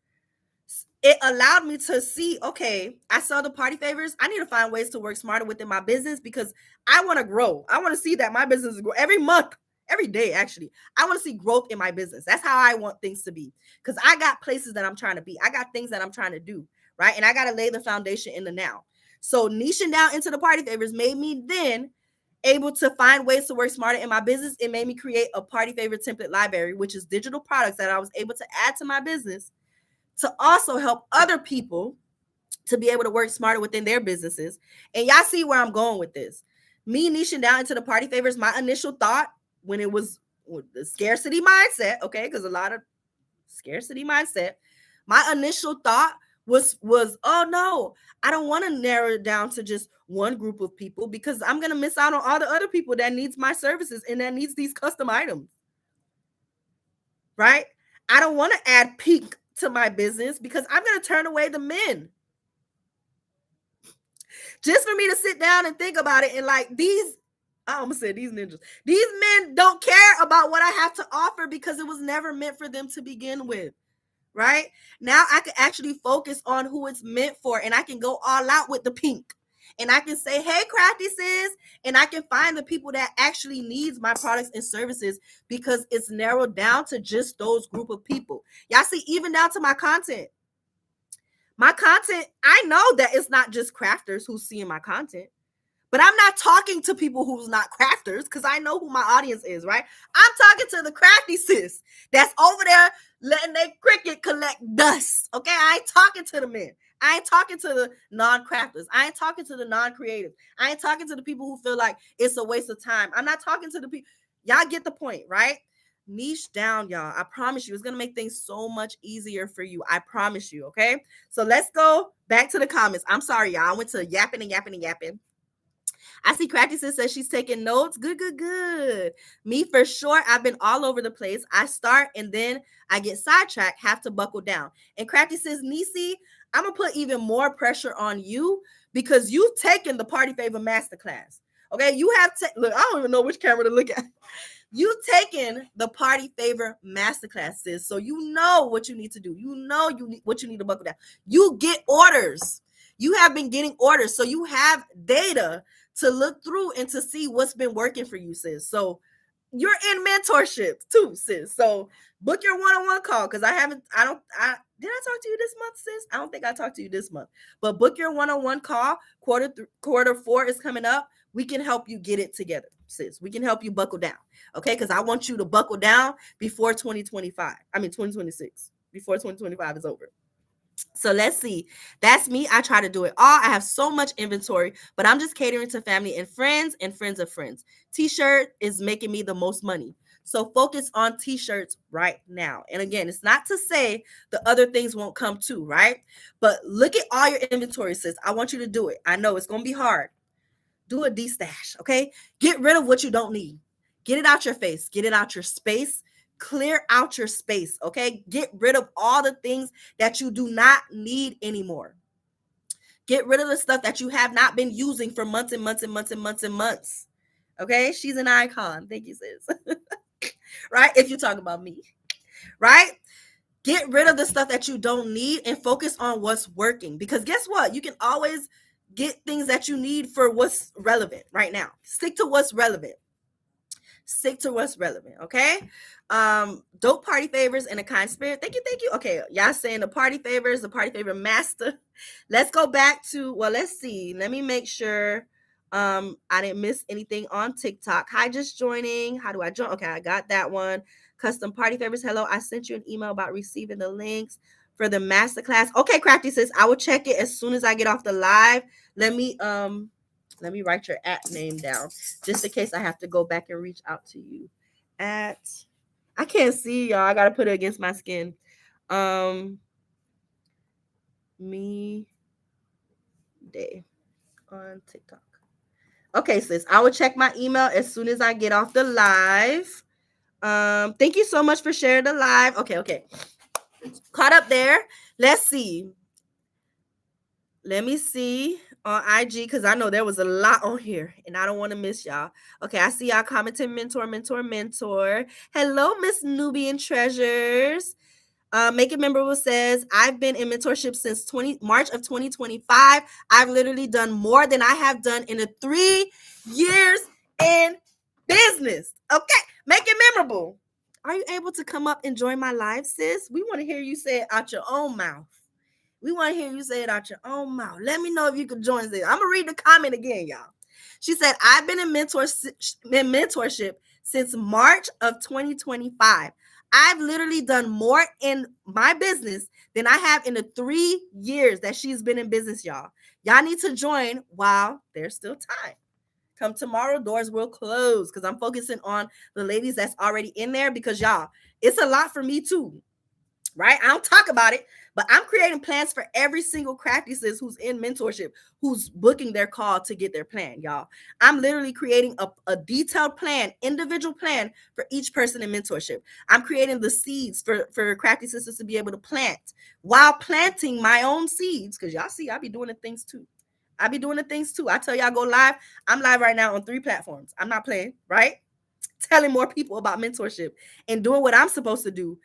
It allowed me to see, okay, I sell the party favors. I need to find ways to work smarter within my business, because I want to grow. I want to see that my business is growing every month, every day, actually. I want to see growth in my business. That's how I want things to be, because I got places that I'm trying to be. I got things that I'm trying to do, right? And I got to lay the foundation in the now. So niching down into the party favors made me then able to find ways to work smarter in my business. It made me create a party favor template library, which is digital products that I was able to add to my business to also help other people to be able to work smarter within their businesses. And y'all see where I'm going with this. Me niching down into the party favors, my initial thought when it was the scarcity mindset, okay, because a lot of scarcity mindset, my initial thought was, oh no, I don't want to narrow it down to just one group of people, because I'm going to miss out on all the other people that needs my services and that needs these custom items, right? I don't want to add pink to my business, because I'm going to turn away the men. Just for me to sit down and think about it, and like I almost said these ninjas. These men don't care about what I have to offer, because it was never meant for them to begin with, right? Now I can actually focus on who it's meant for, and I can go all out with the pink. And I can say, hey, Crafty sis, and I can find the people that actually needs my products and services, because it's narrowed down to just those group of people. Y'all see, even down to my content. My content, I know that it's not just crafters who's seeing my content, but I'm not talking to people who's not crafters, because I know who my audience is, right? I'm talking to the crafty sis that's over there letting their cricket collect dust, okay? I ain't talking to the men. I ain't talking to the non-crafters. I ain't talking to the non-creative. I ain't talking to the people who feel like it's a waste of time. I'm not talking to the people. Y'all get the point, right? Niche down, y'all. I promise you, it's going to make things so much easier for you. I promise you, okay? So let's go back to the comments. I'm sorry, y'all. I went to yapping and yapping and yapping. I see Crafty Sis says she's taking notes. Good, good, good. Me, for sure, I've been all over the place. I start and then I get sidetracked, have to buckle down. And Crafty says, Nisi, I'm going to put even more pressure on you, because you've taken the Party Favor Masterclass. Okay, you have look, I don't even know which camera to look at. You've taken the Party Favor Masterclass, sis. So you know what you need to do. You know what you need to buckle down. You get orders. You have been getting orders. So you have data to look through and to see what's been working for you, sis. So you're in mentorship too, sis. So book your one-on-one call, because did I talk to you this month, sis? I don't think I talked to you this month, but book your one-on-one call. Quarter 4 is coming up. We can help you get it together, sis. We can help you buckle down, okay? Because I want you to buckle down before 2026, before 2025 is over. So let's see. That's me. I try to do it all. I have so much inventory, but I'm just catering to family and friends of friends. T-shirt is making me the most money. So focus on t-shirts right now. And again, it's not to say the other things won't come too, right? But look at all your inventory, sis. I want you to do it. I know it's going to be hard. Do a de-stash, okay? Get rid of what you don't need. Get it out your face. Get it out your space. Clear out your space, okay? Get rid of all the things that you do not need anymore. Get rid of the stuff that you have not been using for months and months and months and months and months, okay? She's an icon. Thank you, sis. Right? If you talk about me, right? Get rid of the stuff that you don't need and focus on what's working, because guess what? You can always get things that you need for what's relevant right now. Stick to what's relevant. Stick to what's relevant, okay? Dope party favors and a kind spirit. Thank you. Okay, y'all saying the party favors, the party favor master. Let's go back to, well, let's see. Let me make sure I didn't miss anything on TikTok. Hi, just joining. How do I join? Okay, I got that one. Custom party favors. Hello, I sent you an email about receiving the links for the masterclass. Okay, Crafty sis, I will check it as soon as I get off the live. Let me write your app name down just in case I have to go back and reach out to you. I can't see y'all. I gotta put it against my skin. Me Day on TikTok. Okay, sis. I will check my email as soon as I get off the live. Thank you so much for sharing the live. Okay. Caught up there. Let's see. Let me see on IG because I know there was a lot on here and I don't want to miss y'all. Okay, I see y'all commenting mentor. Hello, Miss Nubian Treasures. Make It Memorable says, I've been in mentorship since March of 2025. I've literally done more than I have done in the 3 years in business. Okay, make it memorable. Are you able to come up and join my live, sis? We want to hear you say it out your own mouth. We want to hear you say it out your own mouth. Let me know if you can join this. I'm going to read the comment again, y'all. She said, I've been in mentorship since March of 2025. I've literally done more in my business than I have in the 3 years that she's been in business, y'all. Y'all need to join while there's still time. Come tomorrow, doors will close because I'm focusing on the ladies that's already in there because, y'all, it's a lot for me too. Right? I don't talk about it, but I'm creating plans for every single crafty sis who's in mentorship, who's booking their call to get their plan, y'all. I'm literally creating a detailed plan, individual plan for each person in mentorship. I'm creating the seeds for crafty sisters to be able to plant while planting my own seeds because y'all see, I be doing the things too. I tell y'all go live. I'm live right now on 3 platforms. I'm not playing, right? Telling more people about mentorship and doing what I'm supposed to do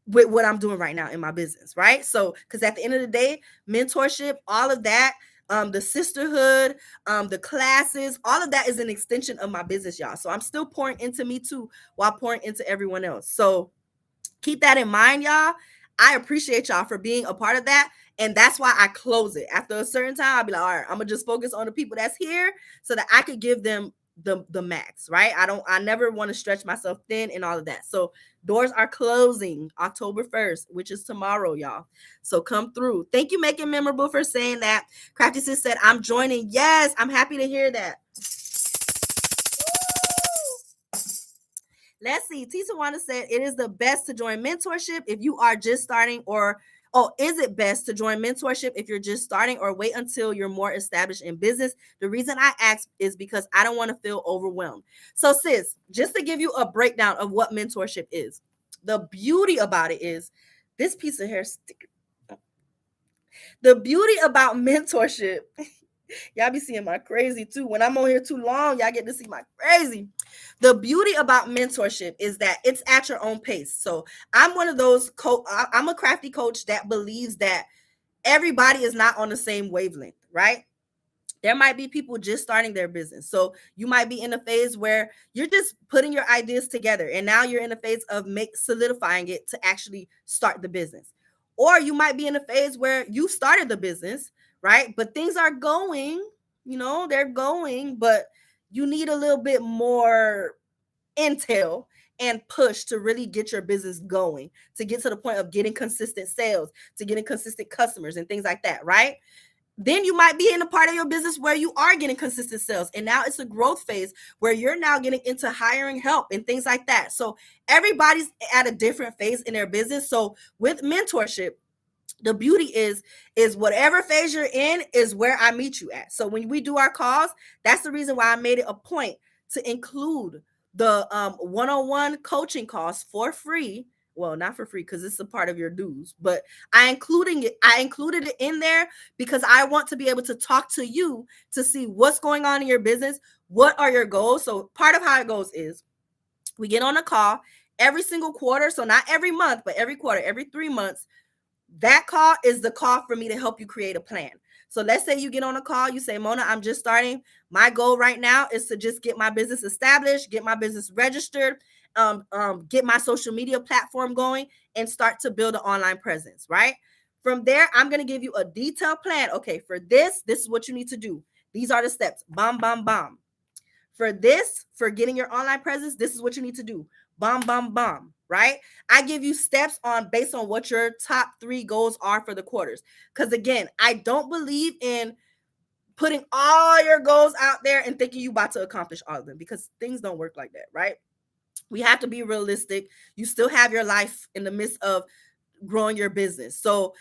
with what I'm doing right now in my business, right? So, because at the end of the day, mentorship, all of that, the sisterhood, the classes, all of that is an extension of my business, y'all. So I'm still pouring into me too while pouring into everyone else. So keep that in mind, y'all. I appreciate y'all for being a part of that. And that's why I close it. After a certain time, I'll be like, all right, I'm gonna just focus on the people that's here so that I could give them the max, right? I never want to stretch myself thin and all of that. So doors are closing October 1st, which is tomorrow, y'all. So come through. Thank you, Make It Memorable, for saying that. Crafty Sis said, I'm joining. Yes, I'm happy to hear that. Let's see. Tisa Wanda said, it is the best to join mentorship if you are just starting is it best to join mentorship if you're just starting or wait until you're more established in business? The reason I ask is because I don't want to feel overwhelmed. So sis, just to give you a breakdown of what mentorship is, the beauty about it is this piece of hair sticker. The beauty about mentorship, y'all be seeing my crazy too. When I'm on here too long, y'all get to see my crazy. The beauty about mentorship is that it's at your own pace. So I'm one of those I'm a crafty coach that believes that everybody is not on the same wavelength, right? There might be people just starting their business. So you might be in a phase where you're just putting your ideas together and now you're in a phase of solidifying it to actually start the business. Or you might be in a phase where you started the business, right? But things are going, they're going, but you need a little bit more intel and push to really get your business going, to get to the point of getting consistent sales, to getting consistent customers and things like that, right? Then you might be in a part of your business where you are getting consistent sales. And now it's a growth phase where you're now getting into hiring help and things like that. So everybody's at a different phase in their business. So with mentorship, the beauty is whatever phase you're in is where I meet you at. So when we do our calls, that's the reason why I made it a point to include the one-on-one coaching calls for free. Well, not for free because it's a part of your dues, but I included it in there because I want to be able to talk to you to see what's going on in your business. What are your goals? So part of how it goes is we get on a call every single quarter. So not every month, but every quarter, every 3 months. That call is the call for me to help you create a plan. So let's say you get on a call, you say, Mona, I'm just starting. My goal right now is to just get my business established, get my business registered, get my social media platform going, and start to build an online presence, right? From there, I'm going to give you a detailed plan. Okay, for this is what you need to do. These are the steps. Bam, bam, bam. For this, for getting your online presence, this is what you need to do. Bam, bam, bam, right? I give you steps on based on what your top 3 goals are for the quarters. Because again, I don't believe in putting all your goals out there and thinking you about to accomplish all of them, because things don't work like that, right? We have to be realistic. You still have your life in the midst of growing your business. So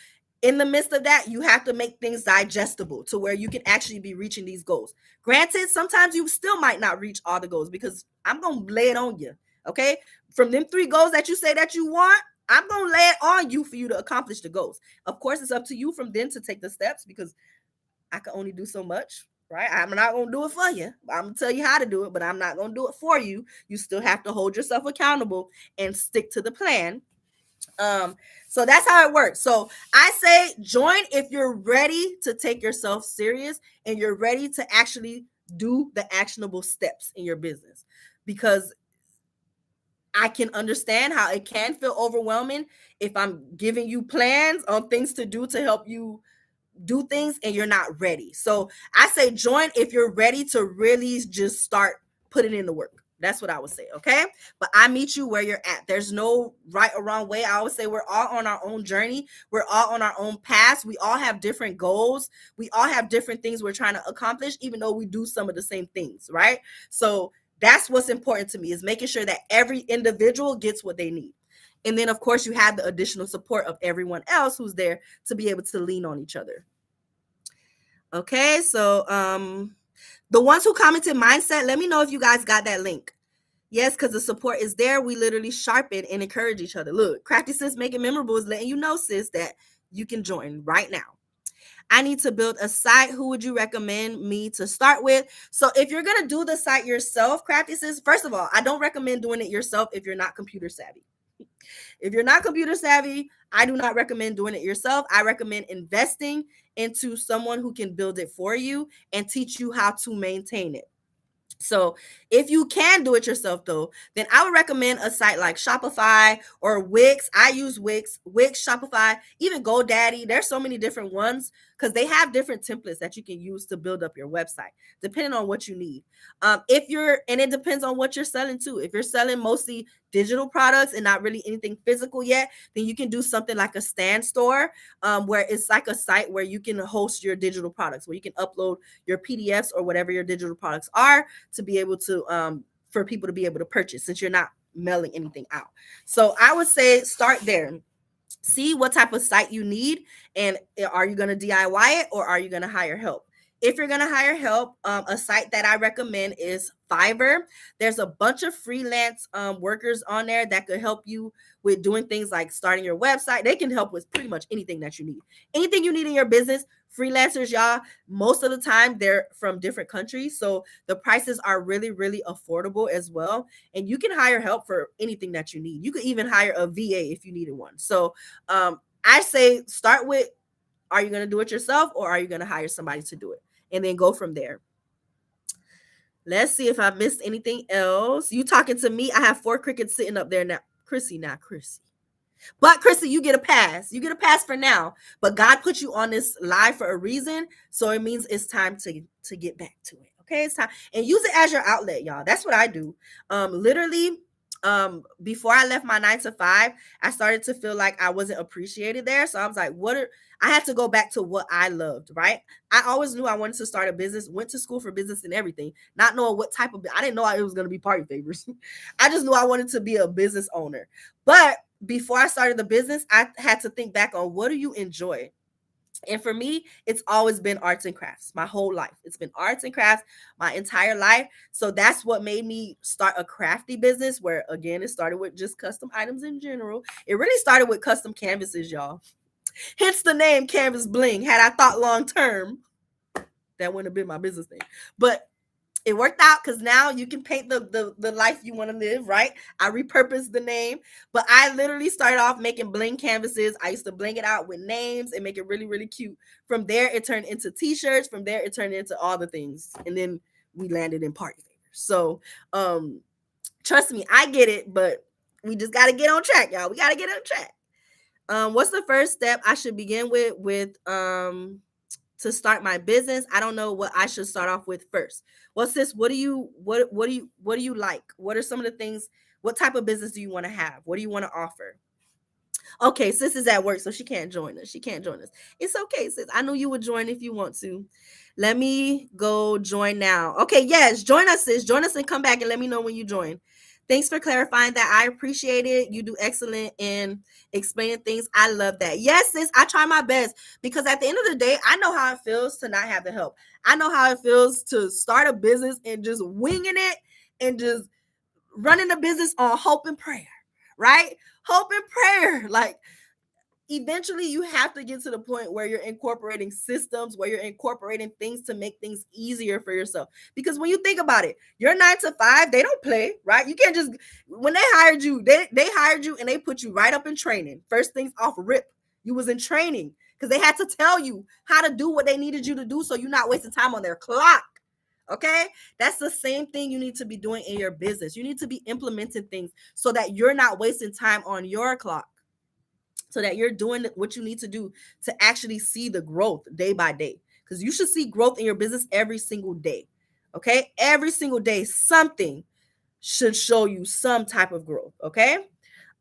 in the midst of that, you have to make things digestible to where you can actually be reaching these goals. Granted, sometimes you still might not reach all the goals, because I'm going to lay it on you. Okay. From them 3 goals that you say that you want, I'm going to lay it on you for you to accomplish the goals. Of course, it's up to you from then to take the steps, because I can only do so much, right? I'm not going to do it for you. I'm going to tell you how to do it, but I'm not going to do it for you. You still have to hold yourself accountable and stick to the plan. So that's how it works. So I say join if you're ready to take yourself serious and you're ready to actually do the actionable steps in your business, because I can understand how it can feel overwhelming if I'm giving you plans on things to do to help you do things and you're not ready. So I say join if you're ready to really just start putting in the work. That's what I would say, okay? But I meet you where you're at. There's no right or wrong way. I always say we're all on our own journey. We're all on our own paths. We all have different goals. We all have different things we're trying to accomplish, even though we do some of the same things, right? So that's what's important to me, is making sure that every individual gets what they need. And then, of course, you have the additional support of everyone else who's there to be able to lean on each other. Okay, so the ones who commented mindset, let me know if you guys got that link. Yes, because the support is there. We literally sharpen and encourage each other. Look, Crafty Sis Make It Memorable is letting you know, sis, that you can join right now. I need to build a site. Who would you recommend me to start with? So if you're going to do the site yourself, Crafty Sis, first of all, I don't recommend doing it yourself if you're not computer savvy. If you're not computer savvy, I do not recommend doing it yourself. I recommend investing into someone who can build it for you and teach you how to maintain it. So if you can do it yourself, though, then I would recommend a site like Shopify or Wix. I use Wix, Shopify, even GoDaddy. There's so many different ones because they have different templates that you can use to build up your website, depending on what you need. And it depends on what you're selling too. If you're selling mostly digital products and not really anything physical yet, then you can do something like a stand store, where it's like a site where you can host your digital products, where you can upload your PDFs or whatever your digital products are to be able to for people to be able to purchase, since you're not mailing anything out. So I would say start there. See what type of site you need, and are you going to DIY it or are you going to hire help? If you're going to hire help, a site that I recommend is Fiverr. There's a bunch of freelance workers on there that could help you with doing things like starting your website. They can help with pretty much anything that you need. Anything you need in your business. Freelancers, y'all, most of the time they're from different countries, so the prices are really, really affordable as well. And you can hire help for anything that you need. You could even hire a VA if you needed one. So I say start with, are you going to do it yourself or are you going to hire somebody to do it? And then go from there. Let's see if I missed anything else. You talking to me? I have 4 crickets sitting up there now. Chrissy. But Chrissy, you get a pass. You get a pass for now. But God put you on this live for a reason. So it means it's time to get back to it. Okay, it's time. And use it as your outlet, y'all. That's what I do. Literally, before I left my 9 to 5, I started to feel like I wasn't appreciated there. So I was like, I had to go back to what I loved, right? I always knew I wanted to start a business, went to school for business and everything, not knowing what type of, I didn't know it was going to be party favors. I just knew I wanted to be a business owner. But before I started the business, I had to think back on, what do you enjoy? And for me, it's always been arts and crafts my whole life. It's been arts and crafts my entire life. So that's what made me start a crafty business, where, again, it started with just custom items in general. It really started with custom canvases, y'all. Hence the name Canvas Bling. Had I thought long term, that wouldn't have been my business name. But it worked out because now you can paint the life you want to live, right? I repurposed the name, but I literally started off making bling canvases. I used to bling it out with names and make it really, really cute. From there, it turned into t-shirts. From there, it turned into all the things. And then we landed in party favors. So trust me, I get it, but we just got to get on track, y'all. We got to get on track. What's the first step I should begin with to start my business? I don't know what I should start off with first. Well, sis, what do you like? What are some of the things? What type of business do you want to have? What do you want to offer? Okay, sis is at work, so she can't join us. She can't join us. It's okay, sis. I know you would join if you want to. Let me go join now. Okay, yes, join us, sis. Join us and come back and let me know when you join. Thanks for clarifying that. I appreciate it. You do excellent in explaining things. I love that. Yes, sis, I try my best because at the end of the day, I know how it feels to not have the help. I know how it feels to start a business and just winging it and just running the business on hope and prayer, right? Hope and prayer. Like, eventually you have to get to the point where you're incorporating systems, where you're incorporating things to make things easier for yourself. Because when you think about it, your 9 to 5, they don't play, right? You can't just, when they hired you, they hired you and they put you right up in training. First things off rip, you was in training because they had to tell you how to do what they needed you to do so you're not wasting time on their clock. Okay, that's the same thing you need to be doing in your business. You need to be implementing things so that you're not wasting time on your clock, so that you're doing what you need to do to actually see the growth day by day. Because you should see growth in your business every single day. Okay, every single day, something should show you some type of growth. Okay,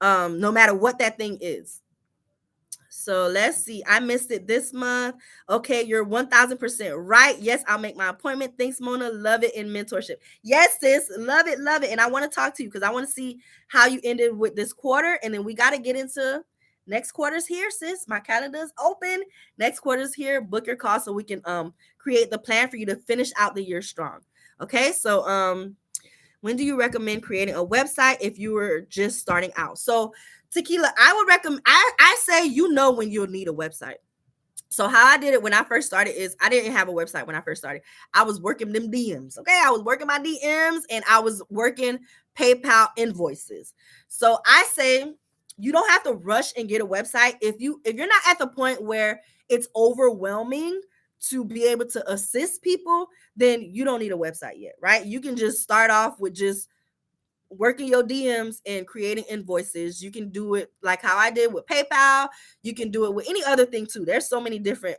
no matter what that thing is. So let's see. I missed it this month. Okay, you're 1000% right. Yes, I'll make my appointment. Thanks, Mona. Love it in mentorship. Yes, sis. Love it. Love it. And I want to talk to you because I want to see how you ended with this quarter. And then we got to get into next quarter's here, sis. My calendar's open. Next quarter's here. Book your call so we can create the plan for you to finish out the year strong. Okay, so when do you recommend creating a website if you were just starting out? So Tequila, I would recommend, I say, when you'll need a website. So how I did it when I first started is I didn't have a website when I first started. I was working them DMs. Okay. I was working my DMs and I was working PayPal invoices. So I say you don't have to rush and get a website. If you're not at the point where it's overwhelming to be able to assist people, then you don't need a website yet, right? You can just start off with just working your DMs and creating invoices. You can do it like how I did with PayPal. You can do it with any other thing too. There's so many different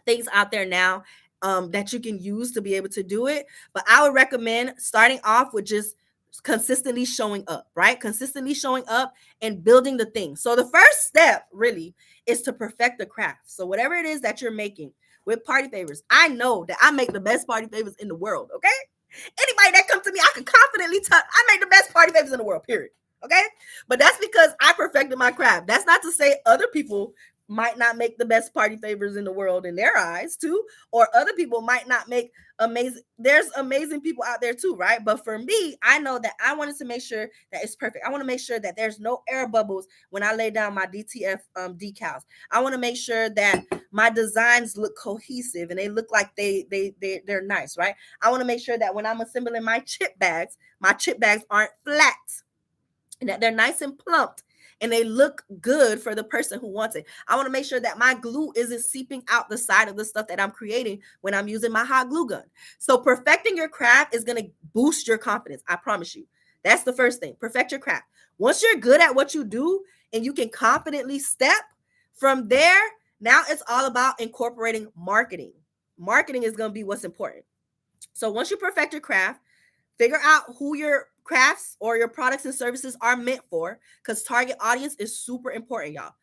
things out there now that you can use to be able to do it. But I would recommend starting off with just consistently showing up, right? Consistently showing up and building the thing. So the first step really is to perfect the craft. So whatever it is that you're making with party favors, I know that I make the best party favors in the world, okay? Anybody that comes to me, I can confidently tell I make the best party favors in the world, period. Okay? But that's because I perfected my craft. That's not to say other people might not make the best party favors in the world in their eyes too, or other people might not make amazing. There's amazing people out there too, right? But for me, I know that I wanted to make sure that it's perfect. I want to make sure that there's no air bubbles when I lay down my DTF decals. I want to make sure that my designs look cohesive and they look like they're nice, right? I want to make sure that when I'm assembling my chip bags aren't flat and that they're nice and plumped and they look good for the person who wants it. I want to make sure that my glue isn't seeping out the side of the stuff that I'm creating when I'm using my hot glue gun. So perfecting your craft is going to boost your confidence. I promise you. That's the first thing. Perfect your craft. Once you're good at what you do and you can confidently step from there, now it's all about incorporating marketing. Marketing is going to be what's important. So once you perfect your craft, figure out who your crafts or your products and services are meant for, because target audience is super important, y'all.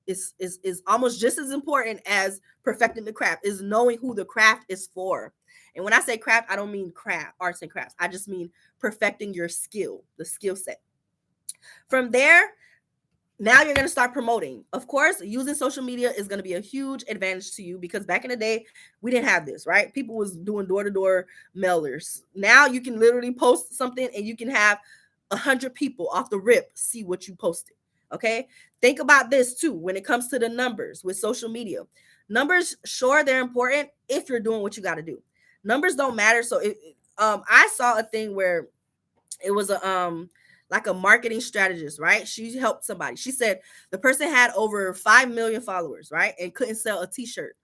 Is almost just as important as perfecting the craft, is knowing who the craft is for. And when I say craft, I don't mean craft, arts and crafts. I just mean perfecting your skill, the skill set. From there, now you're going to start promoting. Of course, using social media is going to be a huge advantage to you because back in the day, we didn't have this, right? People was doing door-to-door mailers. Now you can literally post something and you can have 100 people off the rip see what you posted, okay? Think about this too when it comes to the numbers with social media. Numbers, sure, they're important if you're doing what you got to do. Numbers don't matter. So I saw a thing where it was a like a marketing strategist, right? She helped somebody. She said the person had over 5 million followers, right? And couldn't sell a t-shirt.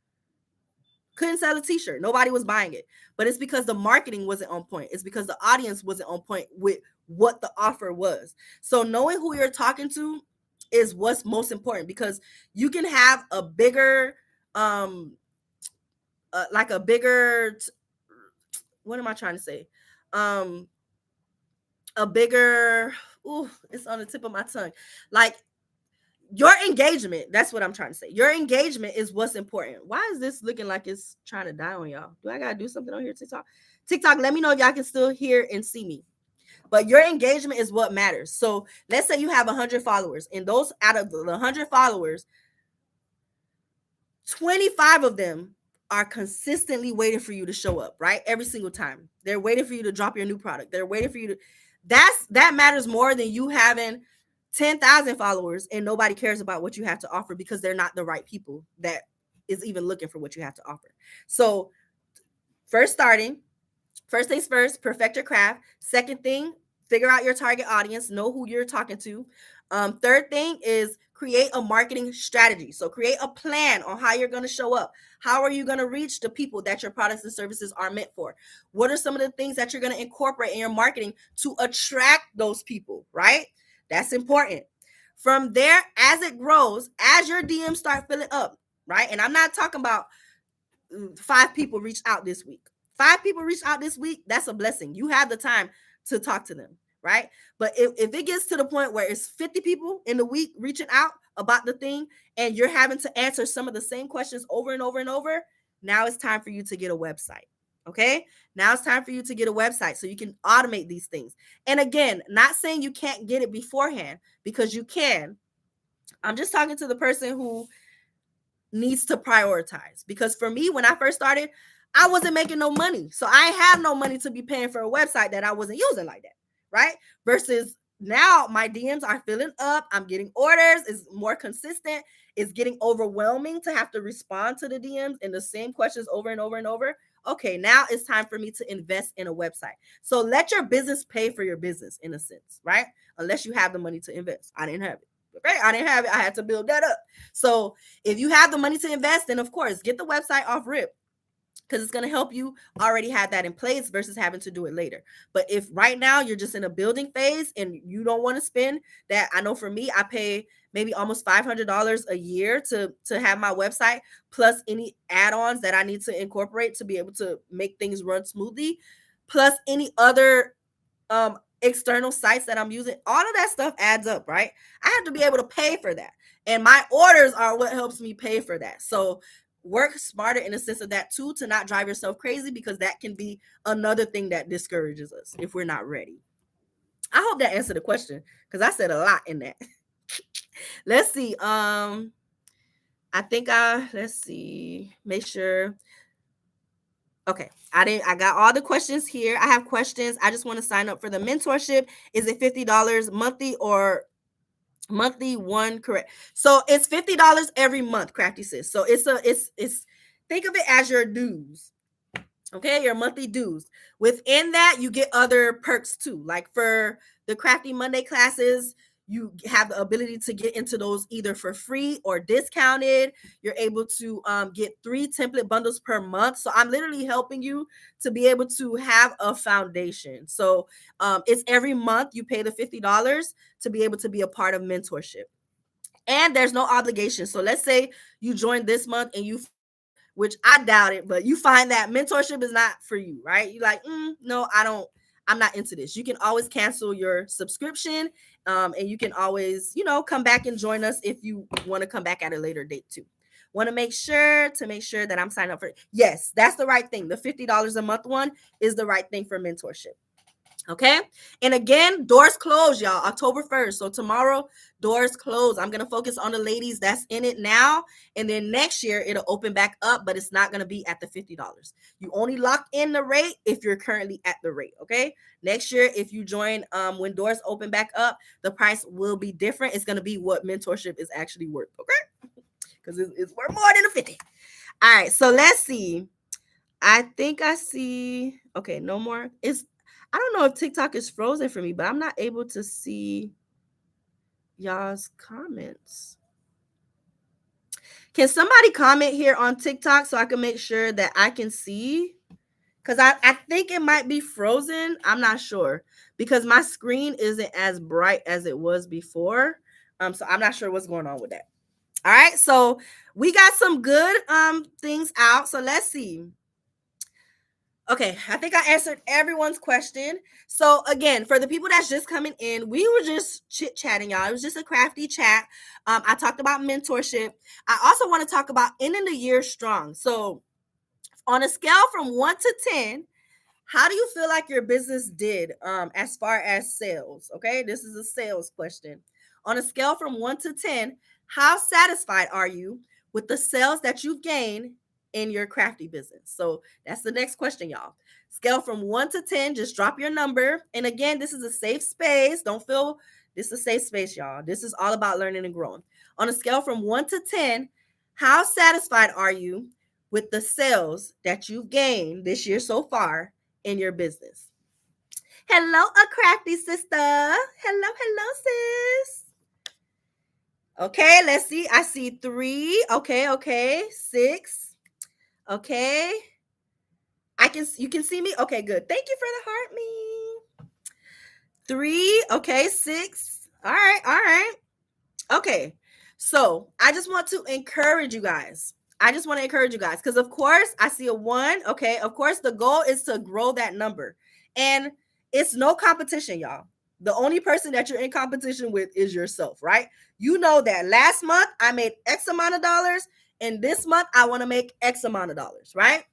Nobody was buying it. But it's because the marketing wasn't on point. It's because the audience wasn't on point with what the offer was. So knowing who you're talking to is what's most important, because you can have a bigger like a bigger what am I trying to say? A bigger, it's on the tip of my tongue. Like your engagement, that's what I'm trying to say. Your engagement is what's important. Why is this looking like it's trying to die on y'all? Do I gotta do something on here, TikTok, let me know if y'all can still hear and see me. But your engagement is what matters. So let's say you have 100 followers, and those out of the 100 followers, 25 of them are consistently waiting for you to show up, right? Every single time. They're waiting for you to drop your new product. They're waiting for you to, that matters more than you having 10,000 followers and nobody cares about what you have to offer, because they're not the right people that is even looking for what you have to offer. So first things first, perfect your craft. Second thing, figure out your target audience, know who you're talking to. Third thing is create a marketing strategy. So create a plan on how you're going to show up. How are you going to reach the people that your products and services are meant for? What are some of the things that you're going to incorporate in your marketing to attract those people, right? That's important. From there, as it grows, as your DMs start filling up, right? And I'm not talking about 5 people reach out this week. 5 people reach out this week, that's a blessing. You have the time to talk to them, right? But if it gets to the point where it's 50 people in the week reaching out about the thing, and you're having to answer some of the same questions over and over and over, now it's time for you to get a website. Okay? Now it's time for you to get a website so you can automate these things. And again, not saying you can't get it beforehand, because you can. I'm just talking to the person who needs to prioritize, because for me, when I first started, I wasn't making no money. So I have no money to be paying for a website that I wasn't using like that, right? Versus now my DMs are filling up. I'm getting orders. It's more consistent. It's getting overwhelming to have to respond to the DMs and the same questions over and over and over. Okay, now it's time for me to invest in a website. So let your business pay for your business, in a sense, right? Unless you have the money to invest. I didn't have it. Okay, I didn't have it. I had to build that up. So if you have the money to invest, then of course, get the website off rip, because it's going to help you already have that in place versus having to do it later. But if right now you're just in a building phase and you don't want to spend that, I know for me, I pay maybe almost $500 a year to have my website, plus any add-ons that I need to incorporate to be able to make things run smoothly, plus any other external sites that I'm using. All of that stuff adds up, right? I have to be able to pay for that. And my orders are what helps me pay for that. So work smarter in the sense of that too, to not drive yourself crazy, because that can be another thing that discourages us if we're not ready. I hope that answered the question, because I said a lot in that. Let's see. Let's see. Make sure. Okay, I got all the questions here. I have questions. I just want to sign up for the mentorship. Is it $50 monthly or monthly one? Correct. So it's $50 every month, Crafty sis. So it's think of it as your dues. Okay, your monthly dues. Within that, you get other perks too. Like for the Crafty Monday classes, you have the ability to get into those either for free or discounted. You're able to get 3 template bundles per month. So I'm literally helping you to be able to have a foundation. So it's every month you pay the $50 to be able to be a part of mentorship. And there's no obligation. So let's say you join this month and you, which I doubt it, but you find that mentorship is not for you, right? You're like, no, I'm not into this. You can always cancel your subscription, and you can always, come back and join us if you want to come back at a later date too. Want to make sure that I'm signed up for it. Yes, that's the right thing. The $50 a month one is the right thing for mentorship. Okay. And again, doors close, y'all, October 1st. So tomorrow, doors close. I'm going to focus on the ladies that's in it now. And then next year, it'll open back up, but it's not going to be at the $50. You only lock in the rate if you're currently at the rate. Okay. Next year, if you join when doors open back up, the price will be different. It's going to be what mentorship is actually worth. Okay. Because it's worth more than a 50. All right. So let's see. I think I see. Okay, no more. I don't know if TikTok is frozen for me, but I'm not able to see y'all's comments. Can somebody comment here on TikTok so I can make sure that I can see? Because I think it might be frozen. I'm not sure because my screen isn't as bright as it was before. So I'm not sure what's going on with that. All right, so we got some good things out. So let's see. Okay, I think I answered everyone's question. So again, for the people that's just coming in, we were just chit-chatting, y'all. It was just a crafty chat. I talked about mentorship. I also want to talk about ending the year strong. So on a scale from 1 to 10, how do you feel like your business did as far as sales? Okay, this is a sales question. On a scale from 1 to 10, how satisfied are you with the sales that you gain in your crafty business? So that's the next question, y'all. Scale from 1 to 10, just drop your number. And again, this is a safe space. Don't feel this is a safe space, y'all. This is all about learning and growing. On a scale from 1 to 10, how satisfied are you with the sales that you've gained this year so far in your business? Hello, a crafty sister. Hello, sis. Okay, let's see. I see 3. Okay. 6. Okay. You can see me? Okay, good. Thank you for the heart me. 3. Okay, 6. All right. Okay. So I just want to encourage you guys. Because of course I see a 1. Okay. Of course, the goal is to grow that number. And it's no competition, y'all. The only person that you're in competition with is yourself, right? You know that last month I made X amount of dollars, and this month I want to make X amount of dollars, right?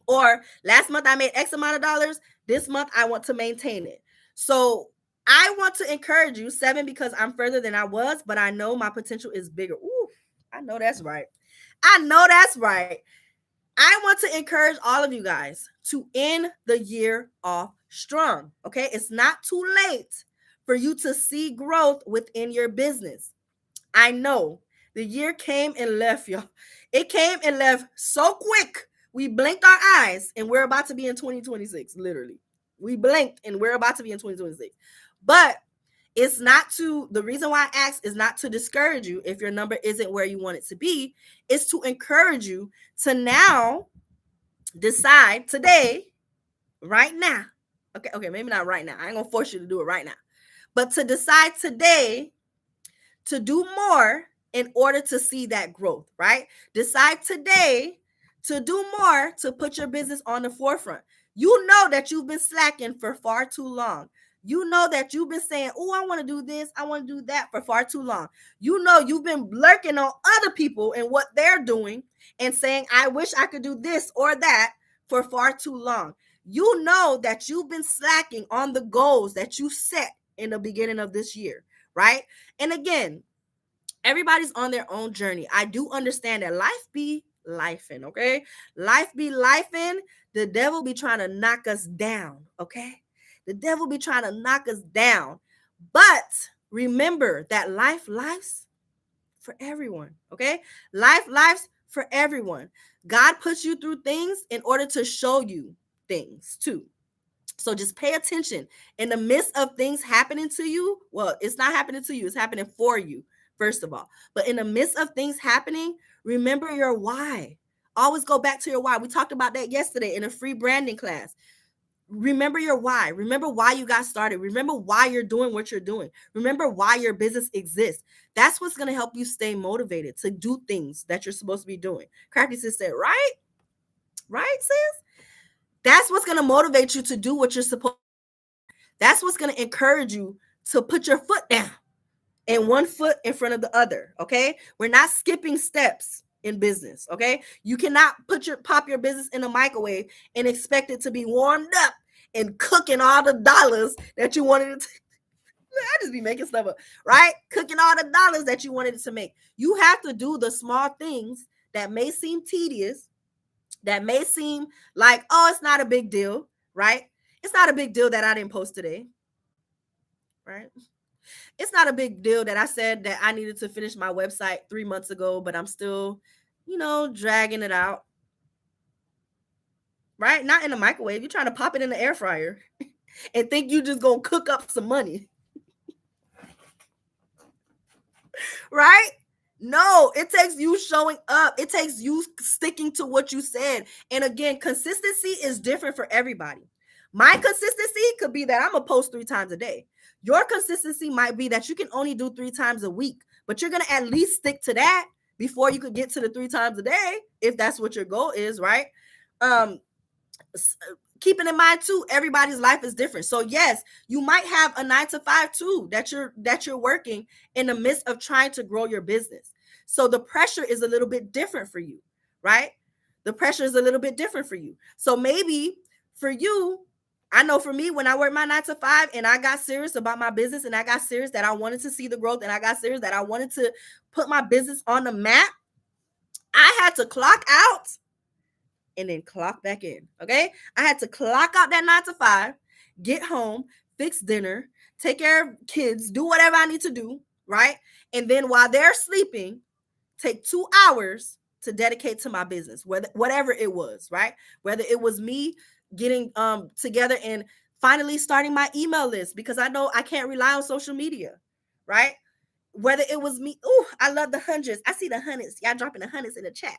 Or last month I made X amount of dollars, this month I want to maintain it. So I want to encourage you, 7, because I'm further than I was, but I know my potential is bigger. Ooh, I know that's right. I want to encourage all of you guys to end the year off strong. Okay. It's not too late for you to see growth within your business. I know the year came and left, y'all. It came and left so quick. We blinked our eyes and we're about to be in 2026, literally. We blinked and we're about to be in 2026. But it's not the reason why I asked is not to discourage you if your number isn't where you want it to be. It's to encourage you to now decide today, right now. Okay, maybe not right now. I ain't gonna force you to do it right now. But to decide today to do more in order to see that growth, right? Decide today to do more to put your business on the forefront. You know that you've been slacking for far too long. You know that you've been saying, oh, I want to do this, I want to do that for far too long. You know you've been lurking on other people and what they're doing and saying, I wish I could do this or that for far too long. You know that you've been slacking on the goals that you set in the beginning of this year, right? And again, everybody's on their own journey. I do understand that life be lifing, okay? Life be lifing. The devil be trying to knock us down, okay? The devil be trying to knock us down. But remember that life lives for everyone, okay? Life lives for everyone. God puts you through things in order to show you things too. So just pay attention in the midst of things happening to you. Well, it's not happening to you, it's happening for you, first of all. But in the midst of things happening, remember your why. Always go back to your why. We talked about that yesterday in a free branding class. Remember your why. Remember why you got started. Remember why you're doing what you're doing. Remember why your business exists. That's what's going to help you stay motivated to do things that you're supposed to be doing. Crafty sis said, right? Right, sis? That's what's going to motivate you to do what you're supposed to. That's what's going to encourage you to put your foot down and one foot in front of the other. Okay. We're not skipping steps in business. Okay. You cannot pop your business in a microwave and expect it to be warmed up and cooking all the dollars that you wanted it to. I just be making stuff up, right? Cooking all the dollars that you wanted it to make. You have to do the small things that may seem tedious, that may seem like, oh, it's not a big deal, right? It's not a big deal that I didn't post today, right? It's not a big deal that I said that I needed to finish my website 3 months ago, but I'm still, dragging it out. right? Not in the microwave. You're trying to pop it in the air fryer and think you just gonna cook up some money. Right? No, it takes you showing up. It takes you sticking to what you said. And again, consistency is different for everybody. My consistency could be that I'm gonna post 3 times a day. Your consistency might be that you can only do 3 times a week, but you're gonna at least stick to that before you could get to the 3 times a day, if that's what your goal is, right? Um, keeping in mind too, everybody's life is different. So yes, you might have a 9 to 5 too that you're working in the midst of trying to grow your business. So the pressure is a little bit different for you, right? The pressure is a little bit different for you. So maybe for you, I know for me, when I worked my 9 to 5 and I got serious about my business and I got serious that I wanted to see the growth and I got serious that I wanted to put my business on the map, I had to clock out and then clock back in. Okay. I had to clock out that 9 to 5, get home, fix dinner, take care of kids, do whatever I need to do. Right. And then while they're sleeping, take 2 hours to dedicate to my business, whatever it was. Right. Whether it was me getting together and finally starting my email list, because I know I can't rely on social media. Right. Whether it was me. Oh, I love the hundreds. I see the hundreds. Y'all dropping the hundreds in the chat.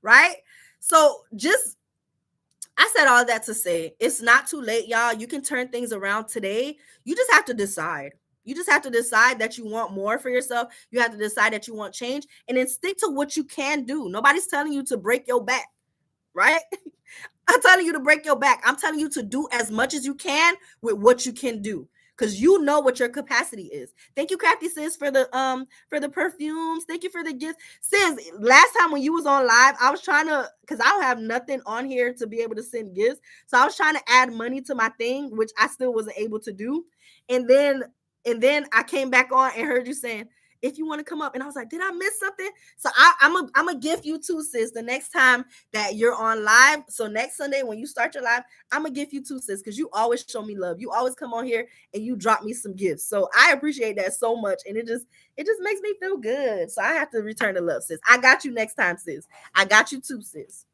Right. So I said all that to say it's not too late, y'all. You can turn things around today. You just have to decide. You just have to decide that you want more for yourself. You have to decide that you want change and then stick to what you can do. Nobody's telling you to break your back, right? I'm telling you to break your back. I'm telling you to do as much as you can with what you can do, because you know what your capacity is. Thank you, Crafty Sis, for the perfumes. Thank you for the gifts. Sis, last time when you was on live, I was trying to, because I don't have nothing on here to be able to send gifts. So I was trying to add money to my thing, which I still wasn't able to do. And then I came back on and heard you saying, if you want to come up. And I was like, did I miss something? So I'm a gift you too, sis, the next time that you're on live. So next Sunday when you start your live, I'm gonna gift you too, sis, because you always show me love. You always come on here and you drop me some gifts. So I appreciate that so much. And it just makes me feel good. So I have to return the love, sis. I got you next time, sis. I got you too, sis.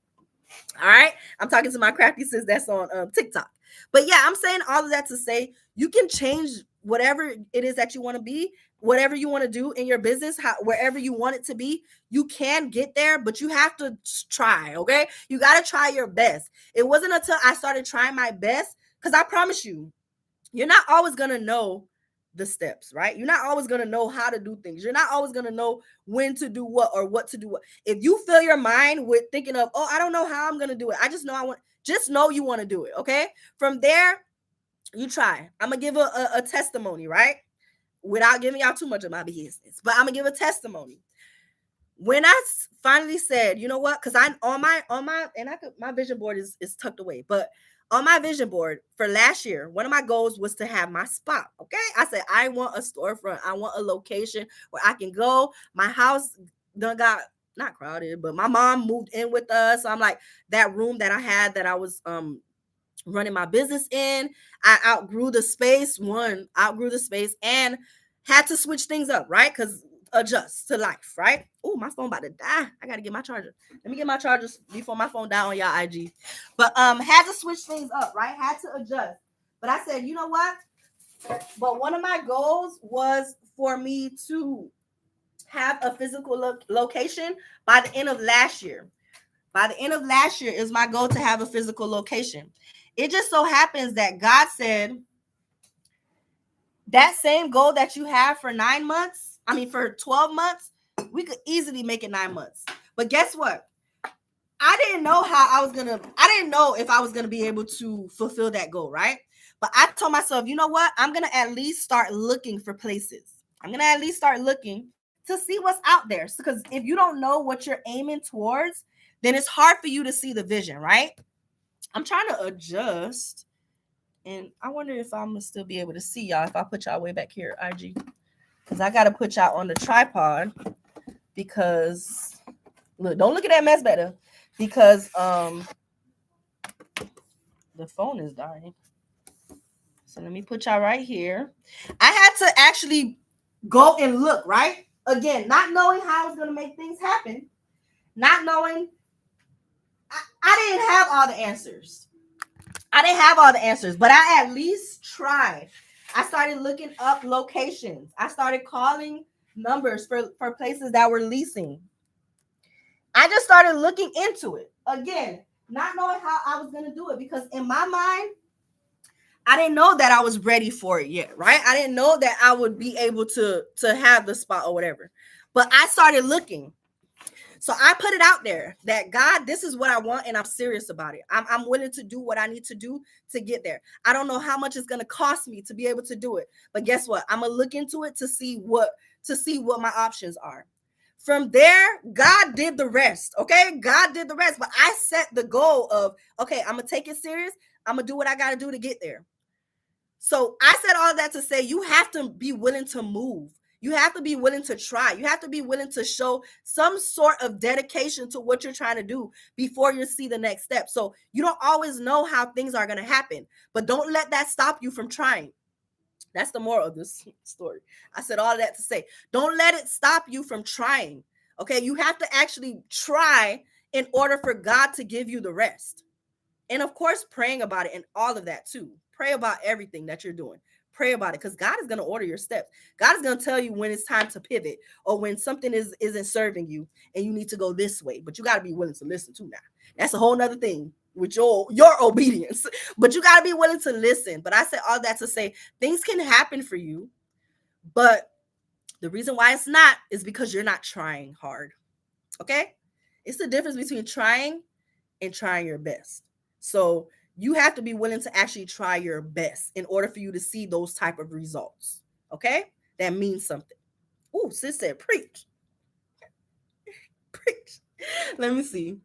All right. I'm talking to my crafty sis that's on TikTok. But yeah, I'm saying all of that to say you can change whatever it is that you want to be, whatever you want to do in your business, wherever you want it to be. You can get there, but you have to try. Okay. You got to try your best. It wasn't until I started trying my best, because I promise you're not always going to know the steps, right? You're not always going to know how to do things. You're not always going to know when to do what or what to do what. If you fill your mind with thinking of, oh, I don't know how I'm going to do it, I just know just know you want to do it. Okay. From there, you try. I'm going to give a testimony, right? Without giving y'all too much of my business, but I'm going to give a testimony. When I finally said, you know what? Because I my vision board is tucked away, but on my vision board for last year, one of my goals was to have my spot. Okay. I said, I want a storefront. I want a location where I can go. My house done got not crowded, but my mom moved in with us. So I'm like, that room that I had that I was running my business in, I outgrew the space and had to switch things up, right? Because adjust to life, right? Oh, my phone about to die. I gotta get my charger. Let me get my chargers before my phone die on y'all IG. But had to switch things up, right? Had to adjust. But I said, you know what? But one of my goals was for me to have a physical location by the end of last year. By the end of last year is my goal to have a physical location. It just so happens that God said that same goal that you have for 9 months, for 12 months, we could easily make it 9 months. But guess what? I didn't know if I was going to be able to fulfill that goal, right? But I told myself, you know what? I'm going to at least start looking for places. I'm going to at least start looking to see what's out there. Because if you don't know what you're aiming towards, then it's hard for you to see the vision, right? I'm trying to adjust. And I wonder if I'm going to still be able to see y'all if I put y'all way back here, IG. Because I got to put y'all on the tripod. Because, look, don't look at that mess better. Because the phone is dying. So let me put y'all right here. I had to actually go and look, right? Again, not knowing how I was going to make things happen. Not knowing. I didn't have all the answers. But I at least tried. I started looking up locations. I started calling numbers for places that were leasing. I just started looking into it. Again, not knowing how I was going to do it, because in my mind, I didn't know that I was ready for it yet, right? I didn't know that I would be able to have the spot or whatever. But I started looking. So I put it out there that, God, this is what I want, and I'm serious about it. I'm willing to do what I need to do to get there. I don't know how much it's going to cost me to be able to do it. But guess what? I'm going to look into it to see what my options are. From there, God did the rest. Okay, God did the rest. But I set the goal of, okay, I'm going to take it serious. I'm going to do what I got to do to get there. So I said all that to say, you have to be willing to move. You have to be willing to try. You have to be willing to show some sort of dedication to what you're trying to do before you see the next step. So you don't always know how things are going to happen, but don't let that stop you from trying. That's the moral of this story. I said all that to say, don't let it stop you from trying. Okay, you have to actually try in order for God to give you the rest. And of course, praying about it and all of that too. Pray about everything that you're doing. Pray about it, because God is going to order your steps. God is going to tell you when it's time to pivot, or when something isn't serving you and you need to go this way. But you got to be willing to listen too now. That's a whole nother thing with your obedience. But you got to be willing to listen. But I said all that to say, things can happen for you, but the reason why it's not is because you're not trying hard. Okay? It's the difference between trying and trying your best. So you have to be willing to actually try your best in order for you to see those type of results. Okay? That means something. Ooh, sis said preach. Preach. Let me see.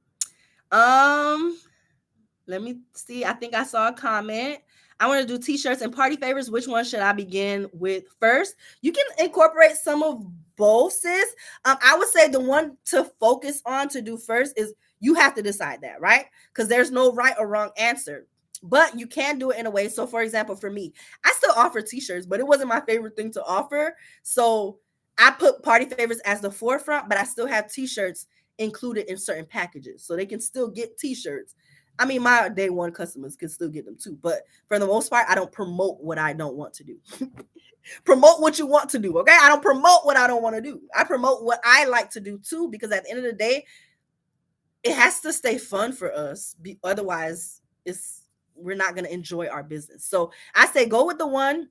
Let me see. I think I saw a comment. I want to do t-shirts and party favors. Which one should I begin with first? You can incorporate some of both, sis. I would say the one to focus on to do first is, you have to decide that, right? Because there's no right or wrong answer, but you can do it in a way. So for example, for me, I still offer t-shirts, but it wasn't my favorite thing to offer. So I put party favors as the forefront, but I still have t-shirts included in certain packages. So they can still get t-shirts. I mean, my day one customers can still get them too, but for the most part, I don't promote what I don't want to do. Promote what you want to do, okay? I don't promote what I don't want to do. I promote what I like to do too, because at the end of the day, it has to stay fun for us. Otherwise, we're not going to enjoy our business. So I say go with the one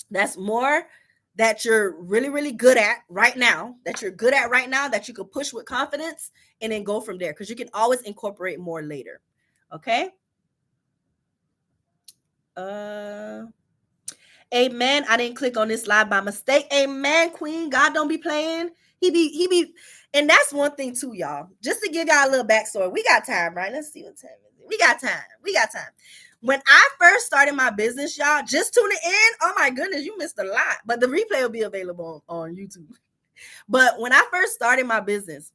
that's more that you're really, really good at right now, that you could push with confidence, and then go from there, because you can always incorporate more later. Okay. Amen. I didn't click on this live by mistake. Amen, Queen. God don't be playing. He be, and that's one thing too, y'all. Just to give y'all a little backstory. We got time, right? Let's see what time is it. We got time. When I first started my business, y'all, just tune it in. Oh my goodness, you missed a lot. But the replay will be available on YouTube. But when I first started my business,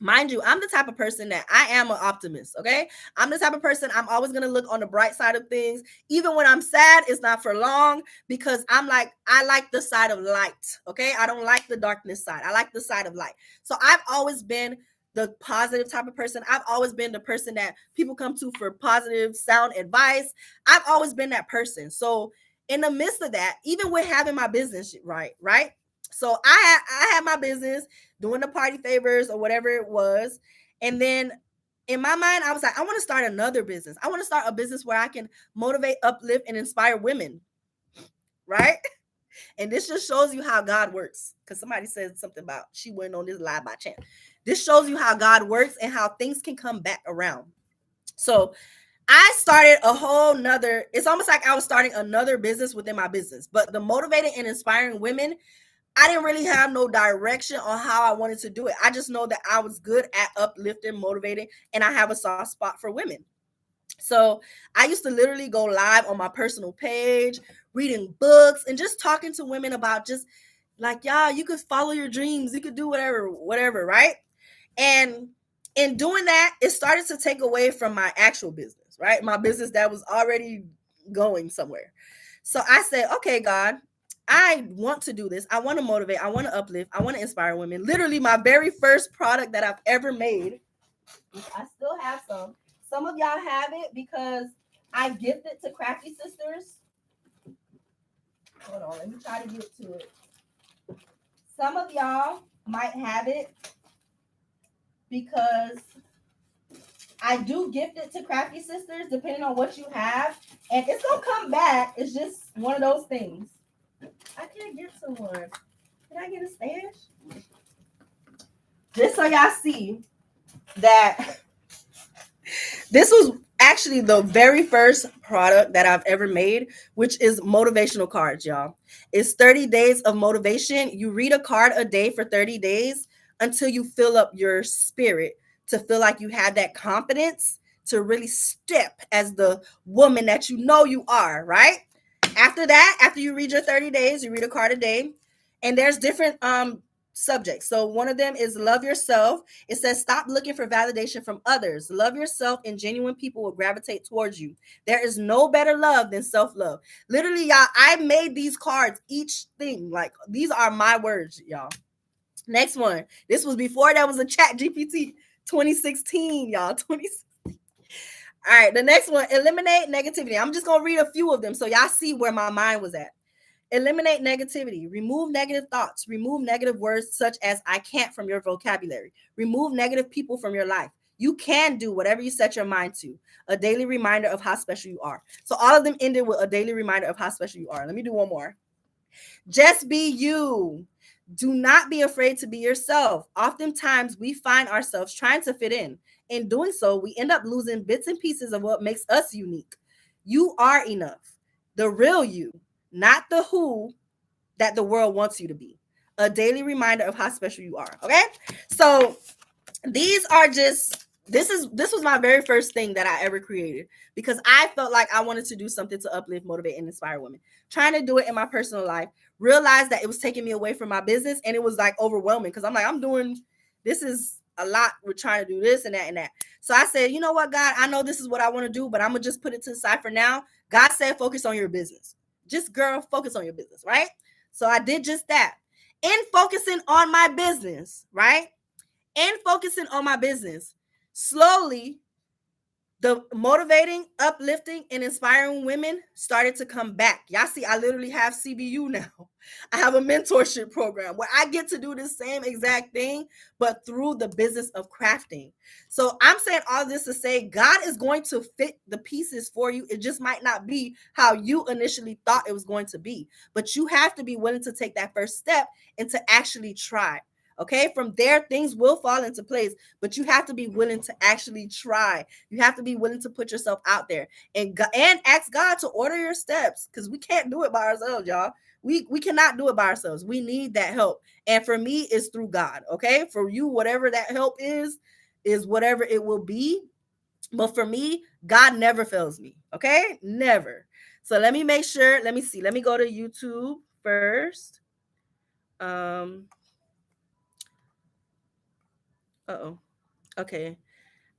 mind you, I'm the type of person that I am an optimist, okay? I'm the type of person, I'm always going to look on the bright side of things. Even when I'm sad, it's not for long, because I like the side of light, okay? I don't like the darkness side. I like the side of light. So I've always been the positive type of person. I've always been the person that people come to for positive, sound advice. I've always been that person. So in the midst of that, even with having my business, right? So I had my business doing the party favors or whatever it was. And then in my mind, I was like, I want to start another business. I want to start a business where I can motivate, uplift, and inspire women. Right? And this just shows you how God works. Because somebody said something about she went on this live by chance. This shows you how God works and how things can come back around. So I started it's almost like I was starting another business within my business. But the motivating and inspiring women, I didn't really have no direction on how I wanted to do it. I just know that I was good at uplifting, motivating, and I have a soft spot for women. So I used to literally go live on my personal page, reading books and just talking to women about just like, y'all, you could follow your dreams. You could do whatever, right? And in doing that, it started to take away from my actual business, right? My business that was already going somewhere. So I said, okay, God, I want to do this. I want to motivate. I want to uplift. I want to inspire women. Literally, my very first product that I've ever made, I still have some. Some of y'all have it because I gifted to Crafty Sisters. Hold on, let me try to get to it. Some of y'all might have it because I do gift it to Crafty Sisters, depending on what you have. And it's going to come back. It's just one of those things. I can't get to one. Can I get a stash? Just so y'all see that this was actually the very first product that I've ever made, which is motivational cards, y'all. It's 30 days of motivation. You read a card a day for 30 days until you fill up your spirit to feel like you have that confidence to really step as the woman that you know you are, right? After that, after you read your 30 days, you read a card a day, and there's different subjects. So one of them is love yourself. It says stop looking for validation from others. Love yourself, and genuine people will gravitate towards you. There is no better love than self-love. Literally, y'all, I made these cards, each thing, like these are my words, y'all. Next one. This was before there was a Chat GPT. 2016, y'all. 2016. All right, the next one, eliminate negativity. I'm just gonna read a few of them so y'all see where my mind was at. Eliminate negativity. Remove negative thoughts. Remove negative words such as I can't from your vocabulary. Remove negative people from your life. You can do whatever you set your mind to. A daily reminder of how special you are. So all of them ended with a daily reminder of how special you are. Let me do one more. Just be you. Do not be afraid to be yourself. Oftentimes, we find ourselves trying to fit in. In doing so, we end up losing bits and pieces of what makes us unique. You are enough. The real you, not the who that the world wants you to be. A daily reminder of how special you are. Okay? So these are just this was my very first thing that I ever created because I felt like I wanted to do something to uplift, motivate, and inspire women. Trying to do it in my personal life, realized that it was taking me away from my business, and it was like overwhelming because I'm like, I'm doing this is a lot. We're trying to do this and that and that. So I said, you know what, God, I know this is what I want to do, but I'm gonna just put it to the side for now. God said, focus on your business. Just girl, focus on your business, right? So I did just that. In focusing on my business, right? And focusing on my business, slowly, the motivating, uplifting, and inspiring women started to come back. Y'all see, I literally have CBU now. I have a mentorship program where I get to do the same exact thing, but through the business of crafting. So I'm saying all this to say God is going to fit the pieces for you. It just might not be how you initially thought it was going to be, but you have to be willing to take that first step and to actually try. Okay, from there, things will fall into place, but you have to be willing to actually try. You have to be willing to put yourself out there and ask God to order your steps because we can't do it by ourselves, y'all. We cannot do it by ourselves. We need that help. And for me, it's through God. Okay, for you, whatever that help is whatever it will be. But for me, God never fails me. Okay, never. So let me make sure. Let me see. Let me go to YouTube first. Okay.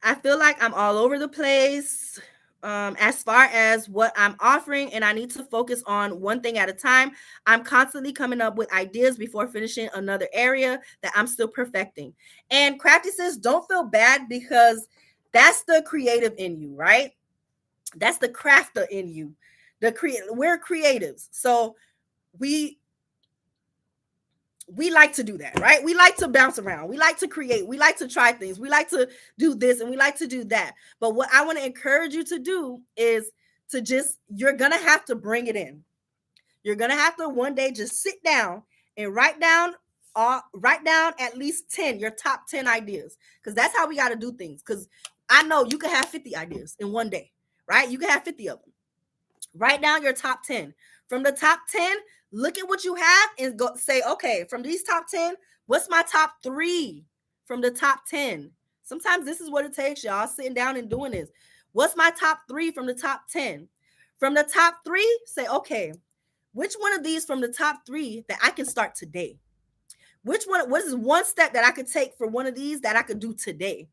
I feel like I'm all over the place as far as what I'm offering, and I need to focus on one thing at a time. I'm constantly coming up with ideas before finishing another area that I'm still perfecting. And Crafty says, don't feel bad because that's the creative in you, right? That's the crafter in you. We're creatives. So we like to do that, right? We like to bounce around. We like to create. We like to try things. We like to do this and we like to do that. But what I want to encourage you to do is to you're going to have to bring it in. You're going to have to one day just sit down and write down at least 10, your top 10 ideas. Because that's how we got to do things. Because I know you can have 50 ideas in one day, right? You can have 50 of them. Write down your top 10. From the top 10, look at what you have and go say, okay, from these top 10, what's my top 3 from the top 10? Sometimes this is what it takes, y'all, sitting down and doing this. What's my top 3 from the top 10? From the top 3, say, okay, which one of these from the top 3 that I can start today? What is one step that I could take for one of these that I could do today?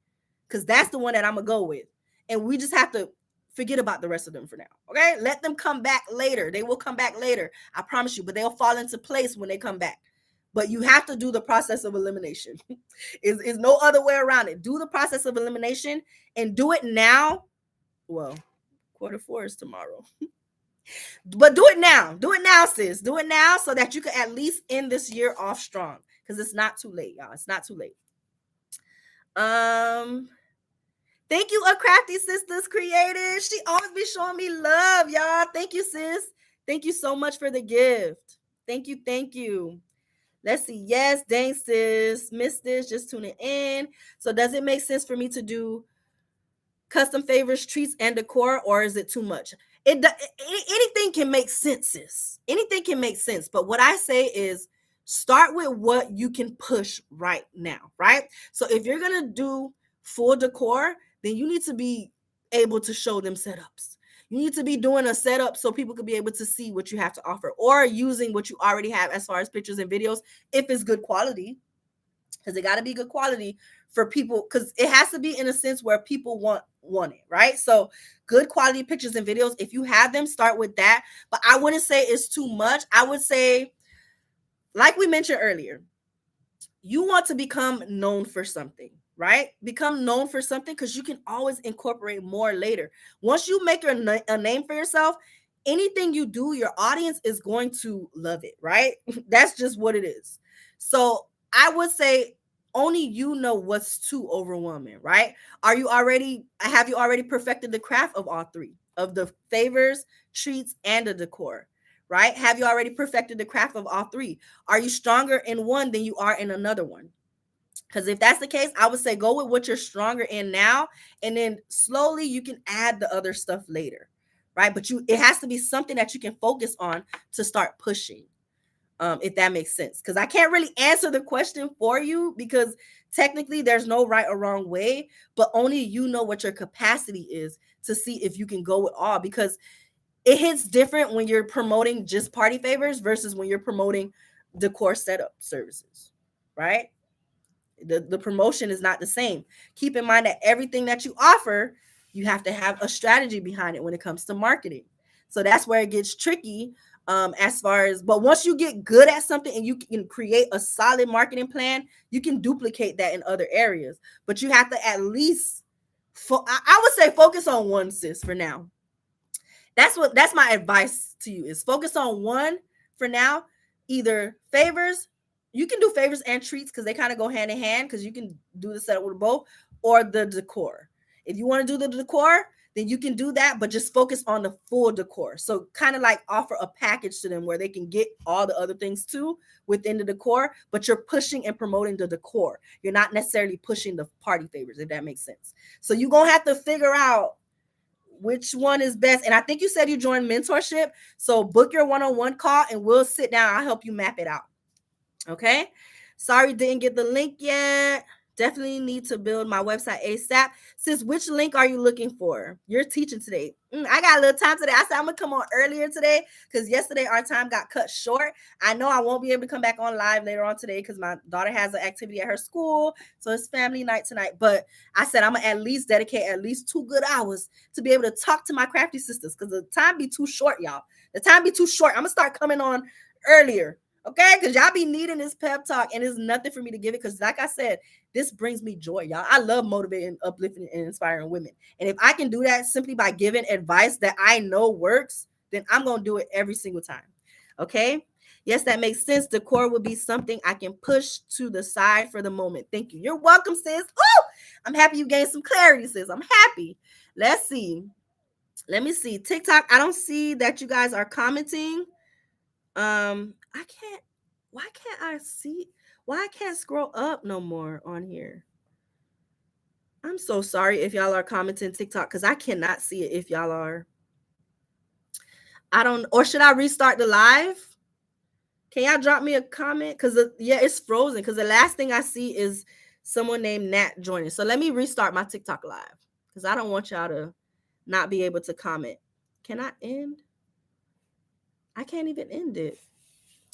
Because that's the one that I'm going to go with. And we just have to forget about the rest of them for now. Okay. Let them come back later. They will come back later. I promise you, but they'll fall into place when they come back. but you have to do the process of elimination. Is no other way around it. Do the process of elimination and do it now. Well, Q4 is tomorrow. But do it now. Do it now, sis. Do it now so that you can at least end this year off strong. Because it's not too late, y'all. It's not too late. Thank you, A Crafty Sisters Creative. She always be showing me love, y'all. Thank you, sis. Thank you so much for the gift. Thank you. Thank you. Let's see. Yes, dang, sis. Missed this. Just tuning in. So does it make sense for me to do custom favors, treats, and decor, or is it too much? Anything can make sense, sis. Anything can make sense. But what I say is start with what you can push right now, right? So if you're going to do full decor, then you need to be able to show them setups. You need to be doing a setup so people could be able to see what you have to offer, or using what you already have as far as pictures and videos if it's good quality, because it got to be good quality for people, because it has to be in a sense where people want it, right? So good quality pictures and videos, if you have them, start with that. But I wouldn't say it's too much. I would say, like we mentioned earlier, you want to become known for something, right? Become known for something, because you can always incorporate more later. Once you make a name for yourself, anything you do, your audience is going to love it, right? That's just what it is. So I would say only you know what's too overwhelming, right? Have you already perfected the craft of all three, of the favors, treats, and the decor, right? Have you already perfected the craft of all three? Are you stronger in one than you are in another one? Because if that's the case, I would say go with what you're stronger in now, and then slowly you can add the other stuff later, right? But it has to be something that you can focus on to start pushing. If that makes sense. Because I can't really answer the question for you, because technically there's no right or wrong way, but only you know what your capacity is to see if you can go with all, because it hits different when you're promoting just party favors versus when you're promoting decor setup services, right? The promotion is not the same. Keep in mind that everything that you offer, you have to have a strategy behind it when it comes to marketing. So that's where it gets tricky, as far as, but once you get good at something and you can create a solid marketing plan, you can duplicate that in other areas. But you have to at least, I would say, focus on one, sis, for now. That's my advice to you, is focus on one for now. Either favors, you can do favors and treats because they kind of go hand in hand, because you can do the setup with both, or the decor. If you want to do the decor, then you can do that, but just focus on the full decor. So kind of like offer a package to them where they can get all the other things too within the decor, but you're pushing and promoting the decor. You're not necessarily pushing the party favors, if that makes sense. So you're going to have to figure out which one is best. And I think you said you joined mentorship. So book your one-on-one call and we'll sit down. I'll help you map it out. Okay. Sorry, didn't get the link yet. Definitely need to build my website ASAP. Sis, which link are you looking for? You're teaching today. I got a little time today. I said I'm going to come on earlier today because yesterday our time got cut short. I know I won't be able to come back on live later on today because my daughter has an activity at her school. So it's family night tonight. But I said I'm going to at least dedicate at least 2 good hours to be able to talk to my crafty sisters, because the time be too short, y'all. The time be too short. I'm going to start coming on earlier. Okay, because y'all be needing this pep talk, and it's nothing for me to give it, because like I said, this brings me joy, y'all. I love motivating, uplifting, and inspiring women. And if I can do that simply by giving advice that I know works, then I'm going to do it every single time. Okay? Yes, that makes sense. Decor will be something I can push to the side for the moment. Thank you. You're welcome, sis. Oh, I'm happy you gained some clarity, sis. I'm happy. Let's see. Let me see. TikTok, I don't see that you guys are commenting. Why I can't scroll up no more on here? I'm so sorry if y'all are commenting TikTok, because I cannot see it if y'all are. Or should I restart the live? Can y'all drop me a comment? Because it's frozen, because the last thing I see is someone named Nat joining. So let me restart my TikTok live, because I don't want y'all to not be able to comment. Can I end? I can't even end it.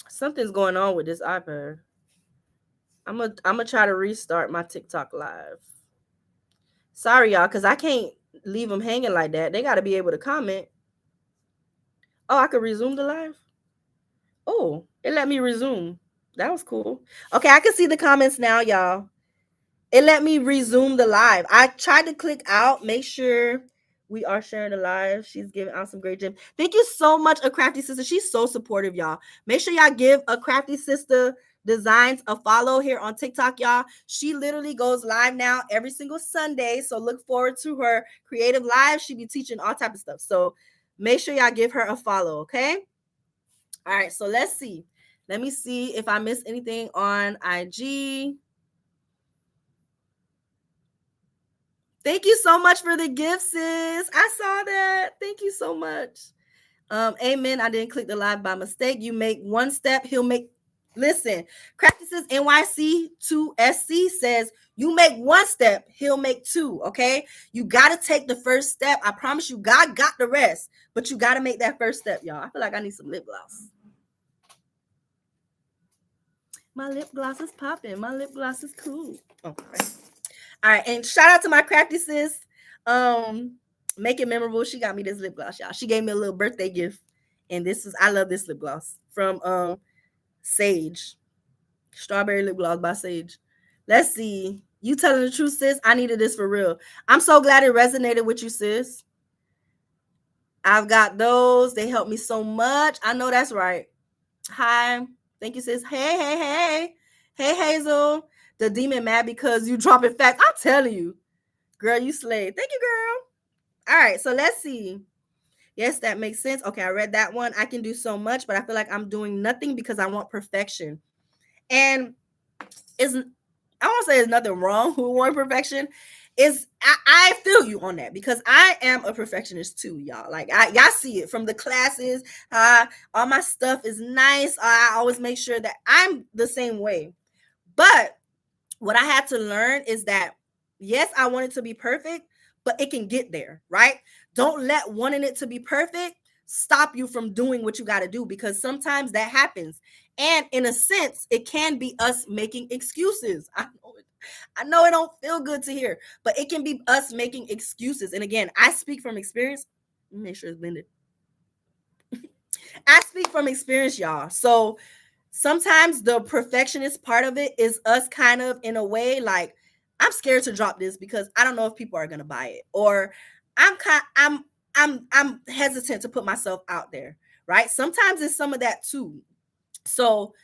Something's going on with this iPad. I'm gonna try to restart my TikTok live. Sorry, y'all, because I can't leave them hanging like that. They got to be able to comment. Oh, I could resume the live? Oh, it let me resume. That was cool. Okay, I can see the comments now, y'all. It let me resume the live. I tried to click out, make sure we are sharing the live. She's giving out some great gems. Thank you so much, A Crafty Sister. She's so supportive, y'all. Make sure y'all give A Crafty Sister Designs a follow here on TikTok, y'all. She literally goes live now every single Sunday. So look forward to her creative live. She be teaching all type of stuff. So make sure y'all give her a follow, okay? All right, so let's see. Let me see if I missed anything on IG. Thank you so much for the gift, sis. I saw that. Thank you so much. Amen. I didn't click the live by mistake. You make one step, he'll make. Listen, Crafty Sis NYC2SC says you make one step, he'll make two. Okay, you got to take the first step. I promise you, God got the rest, but you got to make that first step, y'all. I feel like I need some lip gloss. My lip gloss is popping. My lip gloss is cool. Oh, right. All right, and shout out to my Crafty Sis. Make it memorable. She got me this lip gloss, y'all. She gave me a little birthday gift, and I love this lip gloss from Sage. Strawberry lip gloss by Sage. Let's see. You telling the truth, sis? I needed this for real. I'm so glad it resonated with you, sis. I've got those. They help me so much. I know that's right. Hi. Thank you, sis. Hey. Hey, Hazel. The demon mad because you dropping facts. I'm telling you. Girl, you slayed. Thank you, girl. All right, so let's see. Yes, that makes sense. Okay, I read that one. I can do so much, but I feel like I'm doing nothing because I want perfection. And I won't say there's nothing wrong with wanting perfection. I feel you on that because I am a perfectionist too, y'all. Like y'all see it from the classes. All my stuff is nice. I always make sure that I'm the same way. But what I had to learn is that yes, I want it to be perfect, but it can get there, right? Don't let wanting it to be perfect stop you from doing what you got to do because sometimes that happens. And in a sense, it can be us making excuses. I know it don't feel good to hear, but it can be us making excuses. And again, I speak from experience. Let me make sure it's blended. I speak from experience, y'all. So sometimes the perfectionist part of it is us kind of in a way like I'm scared to drop this because I don't know if people are going to buy it, or I'm hesitant to put myself out there, right? Sometimes it's some of that too. So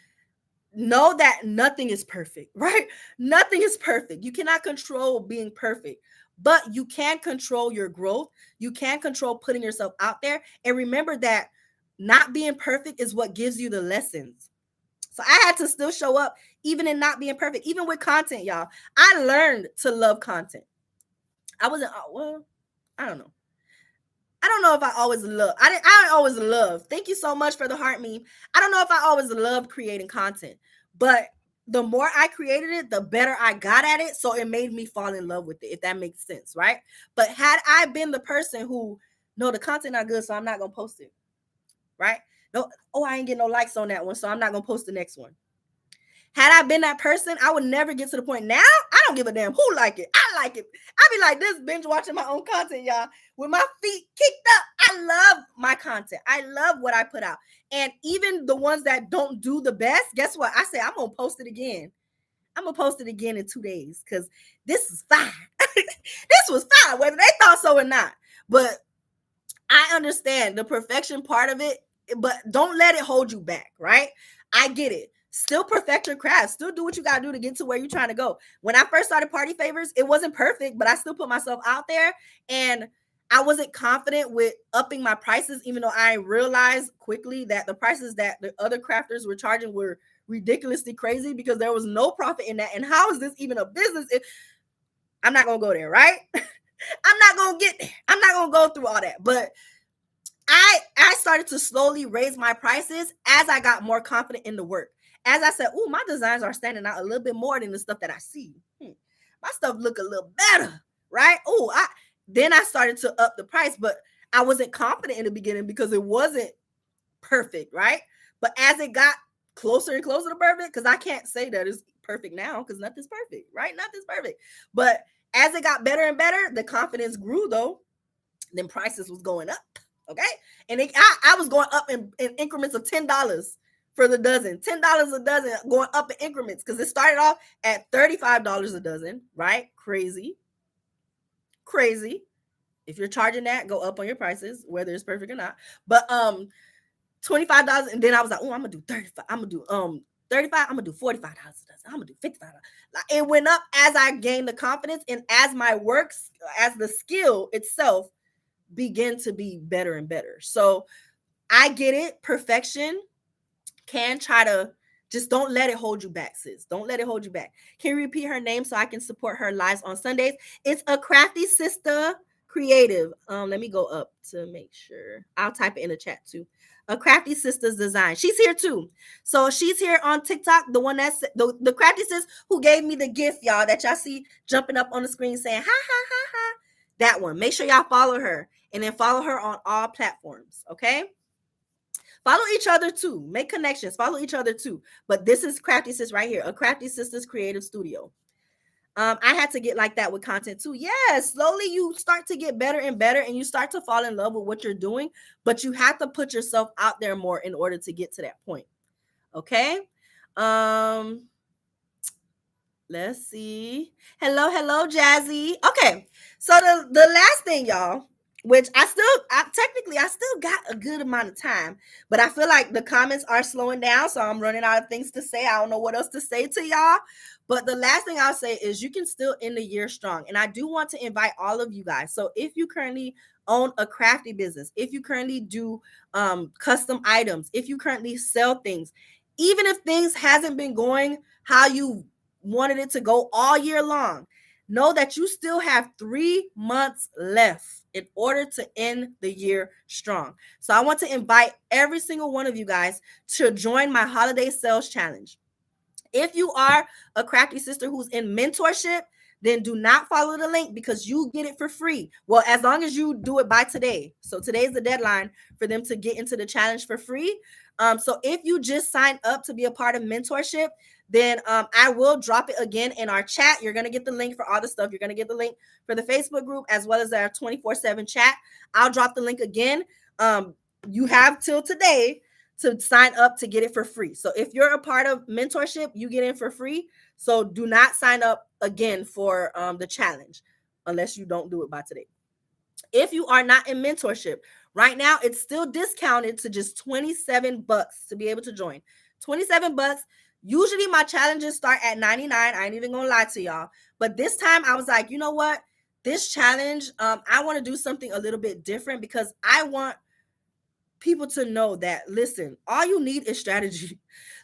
know that nothing is perfect, right? Nothing is perfect. You cannot control being perfect, but you can control your growth. You can control putting yourself out there. And remember that not being perfect is what gives you the lessons. So I had to still show up even in not being perfect, even with content, y'all. I learned to love content. I wasn't, I don't know. I don't know if I always love. I didn't always love. Thank you so much for the heart meme. I don't know if I always loved creating content, but the more I created it, the better I got at it. So it made me fall in love with it, if that makes sense, right? But had I been the person who, no, the content not good, so I'm not gonna post it, right? No, I ain't getting no likes on that one, so I'm not gonna post the next one. Had I been that person, I would never get to the point. Now, I don't give a damn who like it. I like it. I be like this, binge watching my own content, y'all, with my feet kicked up. I love my content. I love what I put out. And even the ones that don't do the best, guess what? I say, I'm going to post it again. I'm going to post it again in 2 days because this is fine. This was fine, whether they thought so or not. But I understand the perfection part of it, but don't let it hold you back, right? I get it. Still perfect your craft. Still do what you got to do to get to where you're trying to go. When I first started Party Favors, it wasn't perfect, but I still put myself out there. And I wasn't confident with upping my prices, even though I realized quickly that the prices that the other crafters were charging were ridiculously crazy because there was no profit in that. And how is this even a business? I'm not going to go there, right? I'm not going to get there. I'm not going to go through all that. But I started to slowly raise my prices as I got more confident in the work. As I said, my designs are standing out a little bit more than the stuff that I see. My stuff look a little better, right? Then I started to up the price, but I wasn't confident in the beginning because it wasn't perfect, right? But as it got closer and closer to perfect, because I can't say that it's perfect now because nothing's perfect, right? Nothing's perfect. But as it got better and better, the confidence grew though. Then prices was going up, okay? And I was going up in increments of $10 for the dozen, $10 a dozen, going up in increments, because it started off at $35 a dozen, right? Crazy. If you're charging that, go up on your prices, whether it's perfect or not. But $25, and then I was like, oh, I'm gonna do 35. I'm gonna do 35. I'm gonna do $45 a dozen. I'm gonna do $55. Like, it went up as I gained the confidence, and as my works, as the skill itself began to be better and better. So I get it. Perfection can try to, just don't let it hold you back, sis. Don't let it hold you back. Can you repeat her name so I can support her lives on Sundays? It's a Crafty Sister Creative. Let me go up to make sure. I'll type it in the chat too. A Crafty Sisters Design. She's here too. So she's here on TikTok. The one that's the Crafty Sis who gave me the gift, y'all, that y'all see jumping up on the screen saying ha ha ha ha. That one. Make sure y'all follow her, and then follow her on all platforms. Okay. Follow each other too. Make connections. Follow each other too. But this is Crafty Sis right here, a Crafty Sisters Creative Studio. I had to get like that with content too. Yes, slowly you start to get better and better, and you start to fall in love with what you're doing. But you have to put yourself out there more in order to get to that point. Okay. Let's see. Hello, Jazzy. Okay. So the last thing, y'all, which I still got a good amount of time, but I feel like the comments are slowing down, so I'm running out of things to say. I don't know what else to say to y'all, but the last thing I'll say is you can still end the year strong, and I do want to invite all of you guys. So if you currently own a crafty business, if you currently do custom items, if you currently sell things, even if things hasn't been going how you wanted it to go all year long, know that you still have 3 months left in order to end the year strong. So I want to invite every single one of you guys to join my holiday sales challenge. If you are a crafty sister who's in mentorship, then do not follow the link, because you get it for free. Well, as long as you do it by today. So today's the deadline for them to get into the challenge for free. So if you just signed up to be a part of mentorship, then I will drop it again in our chat. You're going to get the link for all the stuff. You're going to get the link for the Facebook group as well as our 24/7 chat. I'll drop the link again. You have till today to sign up to get it for free. So if you're a part of mentorship, you get in for free. So do not sign up again for the challenge unless you don't do it by today. If you are not in mentorship, right now it's still discounted to just $27 to be able to join. $27. Usually my challenges start at $99. I ain't even gonna lie to y'all. But this time I was like, you know what? This challenge, I want to do something a little bit different, because I want people to know that, listen, all you need is strategy.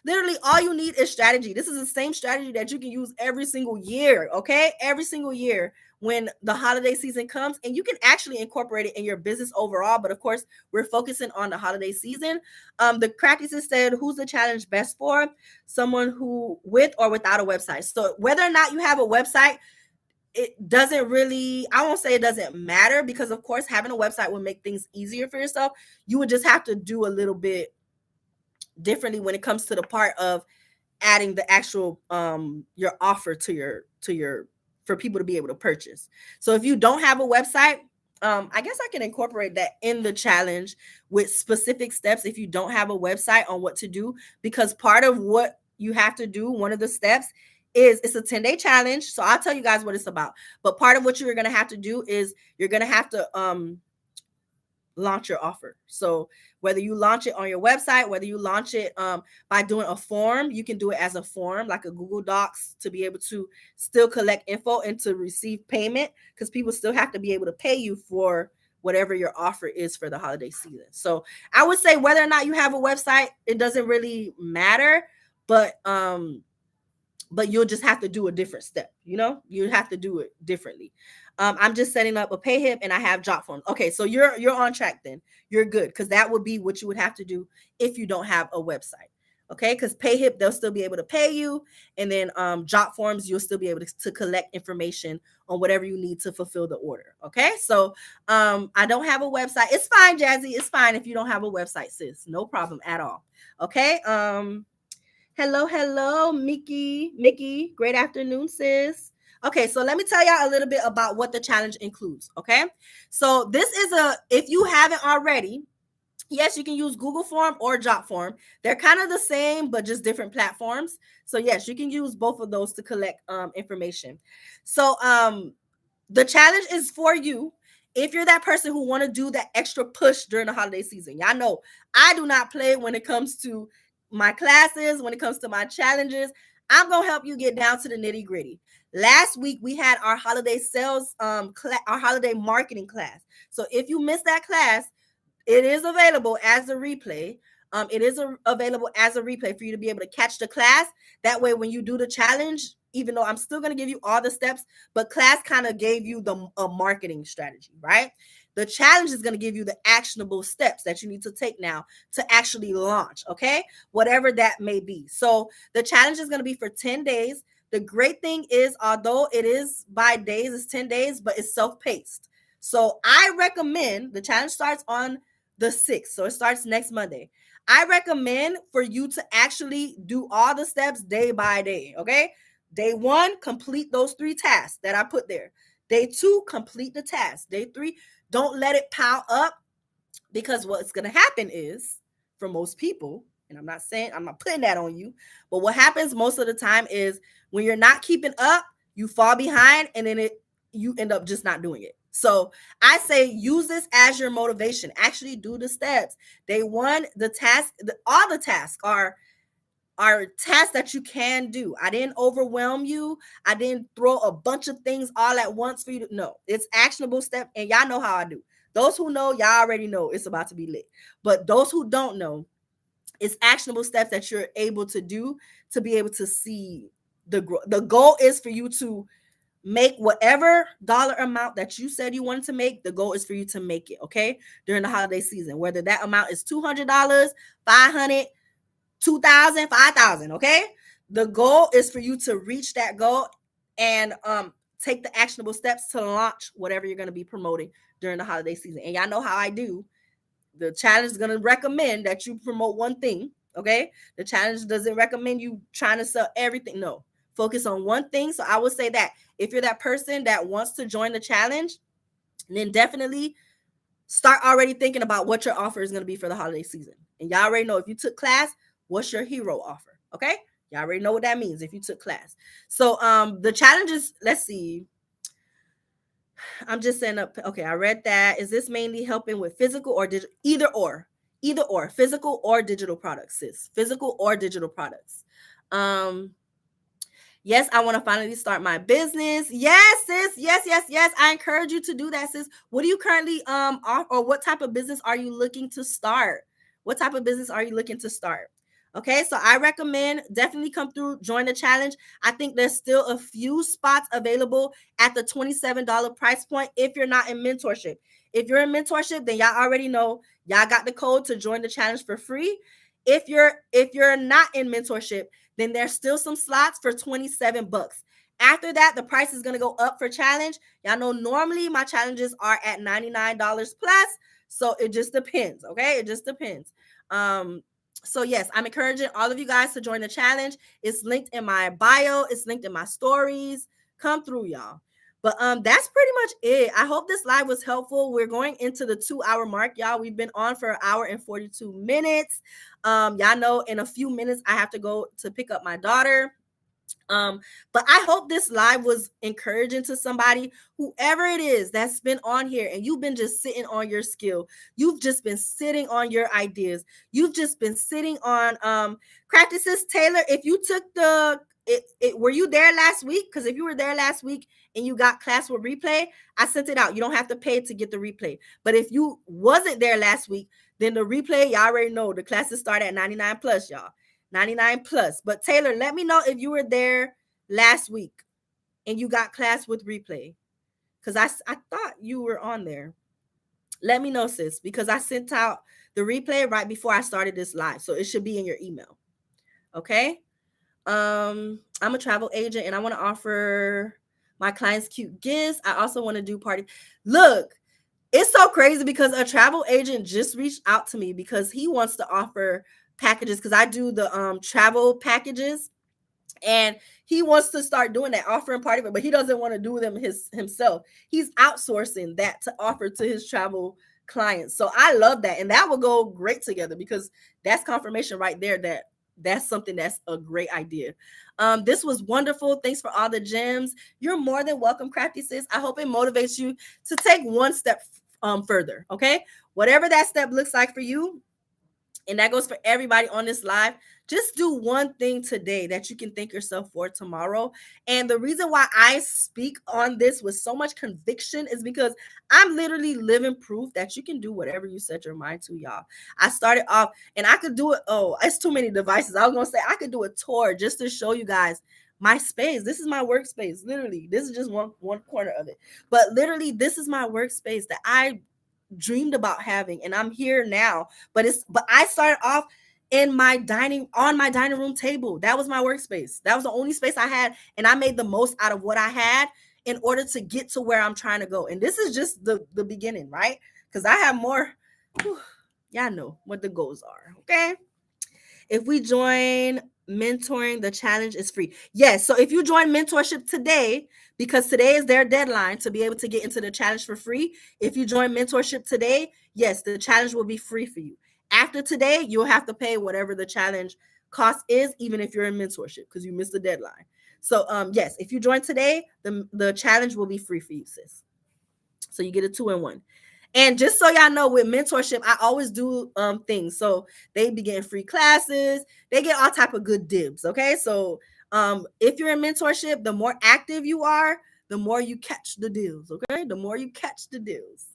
Literally, all you need is strategy. This is the same strategy that you can use every single year, okay? Every single year when the holiday season comes, and you can actually incorporate it in your business overall. But of course, we're focusing on the holiday season. The practices said, who's the challenge best for? Someone who with or without a website. So whether or not you have a website, it doesn't really, I won't say it doesn't matter, because of course having a website will make things easier for yourself. You would just have to do a little bit differently when it comes to the part of adding the actual your offer to your for people to be able to purchase. So if you don't have a website, I guess I can incorporate that in the challenge with specific steps if you don't have a website on what to do, because part of what you have to do, one of the steps is, it's a 10-day challenge. So I'll tell you guys what it's about. But part of what you're going to have to do is you're going to have to launch your offer. So whether you launch it on your website, whether you launch it by doing a form, you can do it as a form, like a Google Docs, to be able to still collect info and to receive payment, because people still have to be able to pay you for whatever your offer is for the holiday season. So I would say whether or not you have a website, it doesn't really matter, but you'll just have to do a different step. You have to do it differently. I'm just setting up a PayHip, and I have job forms. Okay, so you're on track then. You're good, because that would be what you would have to do if you don't have a website. Okay, because PayHip, they'll still be able to pay you, and then job forms, you'll still be able to collect information on whatever you need to fulfill the order. Okay, so I don't have a website. It's fine, Jazzy. It's fine if you don't have a website, sis. No problem at all. Okay. Hello, Mickey. Great afternoon, sis. Okay, so let me tell y'all a little bit about what the challenge includes. Okay, so this is if you haven't already, Yes, you can use Google Form or Jotform. They're kind of the same, but just different platforms. So yes, you can use both of those to collect information. So the challenge is for you if you're that person who want to do that extra push during the holiday season. Y'all know I do not play when it comes to my classes, when it comes to my challenges. I'm gonna help you get down to the nitty gritty. Last week we had our holiday sales our holiday marketing class. So if you missed that class, it is available as a replay. Available as a replay for you to be able to catch the class. That way, when you do the challenge, even though I'm still going to give you all the steps, but class kind of gave you the marketing strategy, right? The challenge is going to give you the actionable steps that you need to take now to actually launch, okay? Whatever that may be. So the challenge is going to be for 10 days. The great thing is, although it is by days, it's 10 days, but it's self-paced. So I recommend the challenge starts on the 6th. So it starts next Monday. I recommend for you to actually do all the steps day by day. Okay. Day 1, complete those 3 tasks that I put there. Day 2, complete the task. Day 3, don't let it pile up, because what's going to happen is, for most people, and I'm not putting that on you, but what happens most of the time is when you're not keeping up, you fall behind, and then you end up just not doing it. So I say use this as your motivation. Actually do the steps. Day 1, all the tasks are tasks that you can do. I didn't overwhelm you. I didn't throw a bunch of things all at once for you to know. It's actionable step, and y'all know how I do. Those who know, y'all already know it's about to be lit. But those who don't know, it's actionable steps that you're able to do to be able to see the growth. The goal is for you to make whatever dollar amount that you said you wanted to make. The goal is for you to make it, okay? During the holiday season, whether that amount is $200, $500, 2,000, 5,000, okay? The goal is for you to reach that goal and take the actionable steps to launch whatever you're going to be promoting during the holiday season. And y'all know how I do. The challenge is going to recommend that you promote one thing, okay? The challenge doesn't recommend you trying to sell everything. No, focus on one thing. So I would say that if you're that person that wants to join the challenge, then definitely start already thinking about what your offer is going to be for the holiday season. And y'all already know, if you took class, what's your hero offer? Okay? Y'all already know what that means if you took class. So the challenges, let's see. I'm just saying up. Okay, I read that. Is this mainly helping with physical or digital? Either or, physical or digital products, sis. Physical or digital products. Yes, I want to finally start my business. Yes, sis. Yes, yes, yes. I encourage you to do that, sis. What do you currently or what type of business are you looking to start? What type of business are you looking to start? Okay, so I recommend definitely come through, join the challenge. I think there's still a few spots available at the $27 price point if you're not in mentorship. If you're in mentorship, then y'all already know y'all got the code to join the challenge for free. If you're not in mentorship, then there's still some slots for $27. After that, the price is going to go up for challenge. Y'all know normally my challenges are at $99 plus. So it just depends. Okay. It just depends. So yes, I'm encouraging all of you guys to join the challenge. It's linked in my bio. It's linked in my stories. Come through, y'all. But that's pretty much it. I hope this live was helpful. We're going into the 2-hour mark, y'all. We've been on for an hour and 42 minutes. Y'all know in a few minutes I have to go to pick up my daughter. But I hope this live was encouraging to somebody, whoever it is that's been on here and you've been just sitting on your skill. You've just been sitting on your ideas. You've just been sitting on Crafty Sis Taylor. If you took were you there last week? Because if you were there last week and you got class with replay, I sent it out. You don't have to pay to get the replay. But if you wasn't there last week, then the replay, y'all already know the classes start at 99 plus, y'all. 99 plus. But Taylor, let me know if you were there last week and you got class with replay, because I thought you were on there. Let me know, sis, because I sent out the replay right before I started this live, so it should be in your email. Okay. I'm a travel agent and I want to offer my clients cute gifts. I also want to do party. Look, it's so crazy because a travel agent just reached out to me because he wants to offer packages, because I do the travel packages, and he wants to start doing that, offering party, but he doesn't want to do them himself. He's outsourcing that to offer to his travel clients. So I love that. And that will go great together because that's confirmation right there that that's something that's a great idea. This was wonderful. Thanks for all the gems. You're more than welcome, Crafty Sis. I hope it motivates you to take one step further. Okay. Whatever that step looks like for you, and that goes for everybody on this live. Just do one thing today that you can thank yourself for tomorrow. And the reason why I speak on this with so much conviction is because I'm literally living proof that you can do whatever you set your mind to, y'all. I started off and I could do it. Oh, it's too many devices. I was going to say I could do a tour just to show you guys my space. This is my workspace. Literally, this is just one corner of it. But literally, this is my workspace that I dreamed about having, and I'm here now. But I started off on my dining room table. That was my workspace. That was the only space I had, and I made the most out of what I had in order to get to where I'm trying to go. And this is just the beginning, right? Because I have more. Y'all know what the goals are. Okay. If we join mentoring, the challenge is free. Yes. So if you join mentorship today, because today is their deadline to be able to get into the challenge for free. If you join mentorship today, yes, the challenge will be free for you. After today, you'll have to pay whatever the challenge cost is, even if you're in mentorship, because you missed the deadline. So yes, if you join today, the challenge will be free for you, sis. So you get a 2-in-1. And just so y'all know, with mentorship, I always do things. So they be getting free classes. They get all type of good dibs. Okay. So if you're in mentorship, the more active you are, the more you catch the deals. Okay. The more you catch the deals.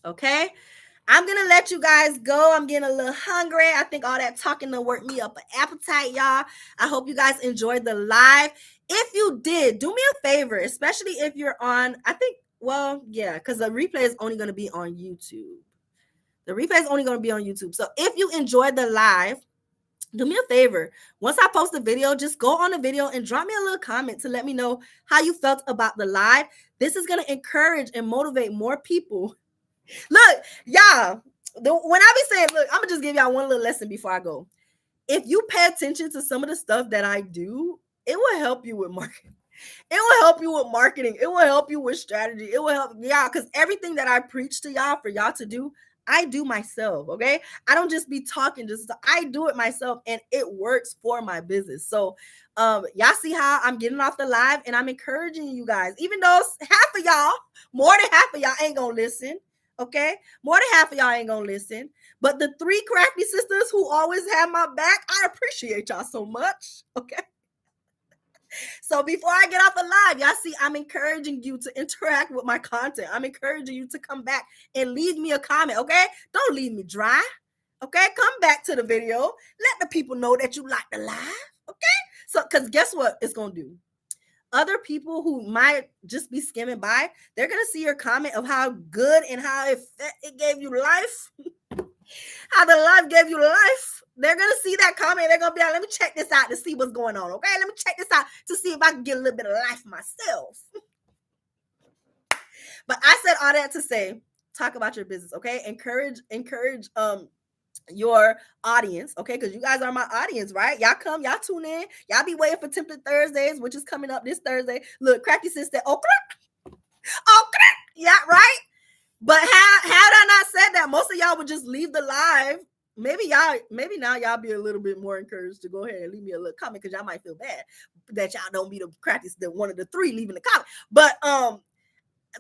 Okay. I'm going to let you guys go. I'm getting a little hungry. I think all that talking to work me up an appetite, y'all. I hope you guys enjoyed the live. If you did, do me a favor, especially if you're on, because the replay is only going to be on YouTube. The replay is only going to be on YouTube. So if you enjoyed the live, do me a favor. Once I post the video, just go on the video and drop me a little comment to let me know how you felt about the live. This is going to encourage and motivate more people. Look, y'all, when I be saying, look, I'm going to just give y'all one little lesson before I go. If you pay attention to some of the stuff that I do, it will help you with marketing. It will help you with marketing. It will help you with strategy. It will help y'all because everything that I preach to y'all for y'all to do, I do myself. Okay. I don't just be talking, I do it myself and it works for my business. So y'all see how I'm getting off the live and I'm encouraging you guys, even though half of y'all, more than half of y'all ain't gonna listen. Okay. More than half of y'all ain't gonna listen. But the 3 crafty sisters who always have my back, I appreciate y'all so much. Okay. So before I get off the live, y'all see, I'm encouraging you to interact with my content. I'm encouraging you to come back and leave me a comment, okay? Don't leave me dry, okay? Come back to the video. Let the people know that you like the live, okay? So, because guess what it's going to do? Other people who might just be skimming by, they're going to see your comment of how good and how it gave you life. How the life gave you life. They're going to see that comment. They're going to be like, let me check this out to see what's going on. Okay. Let me check this out to see if I can get a little bit of life myself. But I said all that to say, talk about your business. Okay. Encourage your audience. Okay. Cause you guys are my audience, right? Y'all come, y'all tune in. Y'all be waiting for Tempted Thursdays, which is coming up this Thursday. Look, Crafty Sis said, yeah, right. But had I not said that, most of y'all would just leave the live. Maybe now y'all be a little bit more encouraged to go ahead and leave me a little comment because y'all might feel bad that y'all don't be the craftiest, the one of the 3 leaving the comment. But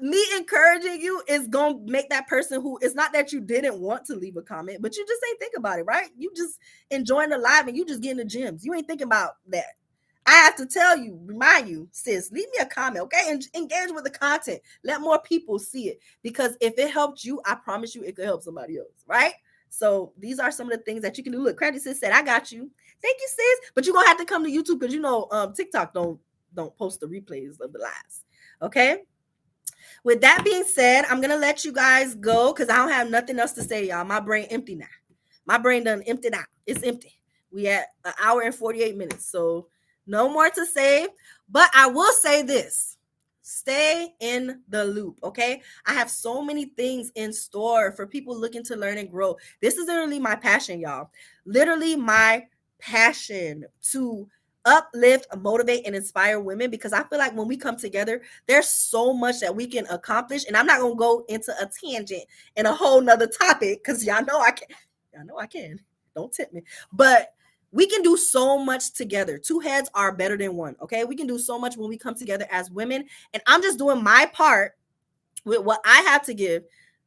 me encouraging you is gonna make that person who, it's not that you didn't want to leave a comment, but you just ain't think about it, right? You just enjoying the live and you just getting the gems. You ain't thinking about that. I have to remind you, sis, leave me a comment, okay? And engage with the content. Let more people see it. Because if it helped you, I promise you it could help somebody else, right? So these are some of the things that you can do. Look, Crafty Sis said, I got you. Thank you, sis. But you're going to have to come to YouTube because, TikTok don't post the replays of the lives, okay? With that being said, I'm going to let you guys go because I don't have nothing else to say, y'all. My brain empty now. My brain done emptied out. It's empty. We at 1 hour and 48 minutes. So no more to say, but I will say this. Stay in the loop, okay? I have so many things in store for people looking to learn and grow. This is literally my passion, y'all. Literally my passion to uplift, motivate, and inspire women, because I feel like when we come together, there's so much that we can accomplish. And I'm not gonna go into a tangent and a whole nother topic, because y'all know I can. Y'all know I can. Don't tempt me. But we can do so much together. Two heads are better than one. Okay, we can do so much when we come together as women. And I'm just doing my part with what I have to give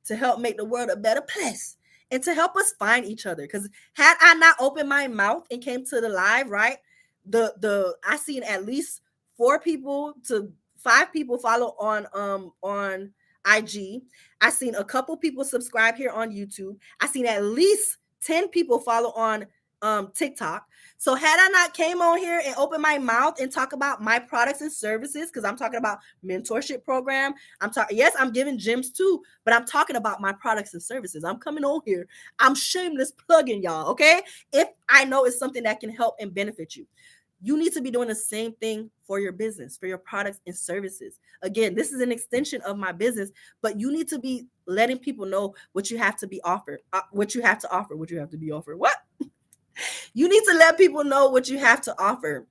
to help make the world a better place and to help us find each other. Because had I not opened my mouth and came to the live, right, I seen at least 4 to 5 people follow on IG. I seen a couple people subscribe here on YouTube. I seen at least 10 people follow on TikTok. So had I not came on here and opened my mouth and talk about my products and services, because I'm talking about mentorship program, yes, I'm giving gems too, but I'm talking about my products and services. I'm coming on here, I'm shameless plugging y'all, okay? If I know it's something that can help and benefit you, you need to be doing the same thing for your business, for your products and services. Again, this is an extension of my business, but you need to be letting people know what you have to be offered, what you have to offer, what you have to be offered. What? You need to let people know what you have to offer.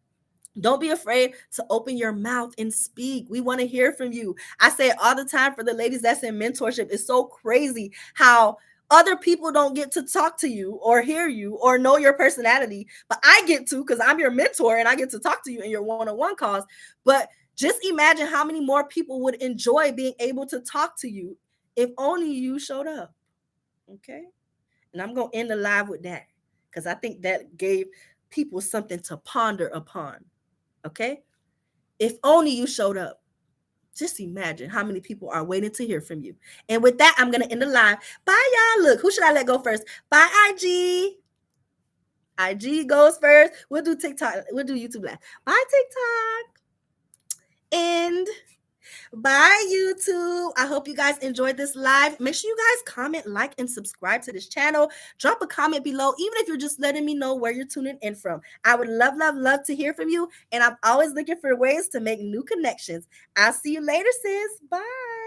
Don't be afraid to open your mouth and speak. We want to hear from you. I say it all the time for the ladies that's in mentorship. It's so crazy how other people don't get to talk to you or hear you or know your personality, but I get to, because I'm your mentor and I get to talk to you in your one-on-one calls. But just imagine how many more people would enjoy being able to talk to you if only you showed up. Okay. And I'm going to end the live with that, because I think that gave people something to ponder upon. Okay. If only you showed up. Just imagine how many people are waiting to hear from you. And with that, I'm going to end the live. Bye, y'all. Look, who should I let go first? Bye, IG. IG goes first. We'll do TikTok. We'll do YouTube last. Bye, TikTok. And bye, YouTube. I hope you guys enjoyed this live. Make sure you guys comment, like, and subscribe to this channel. Drop a comment below, even if you're just letting me know where you're tuning in from. I would love, love, love to hear from you. And I'm always looking for ways to make new connections. I'll see you later, sis. Bye.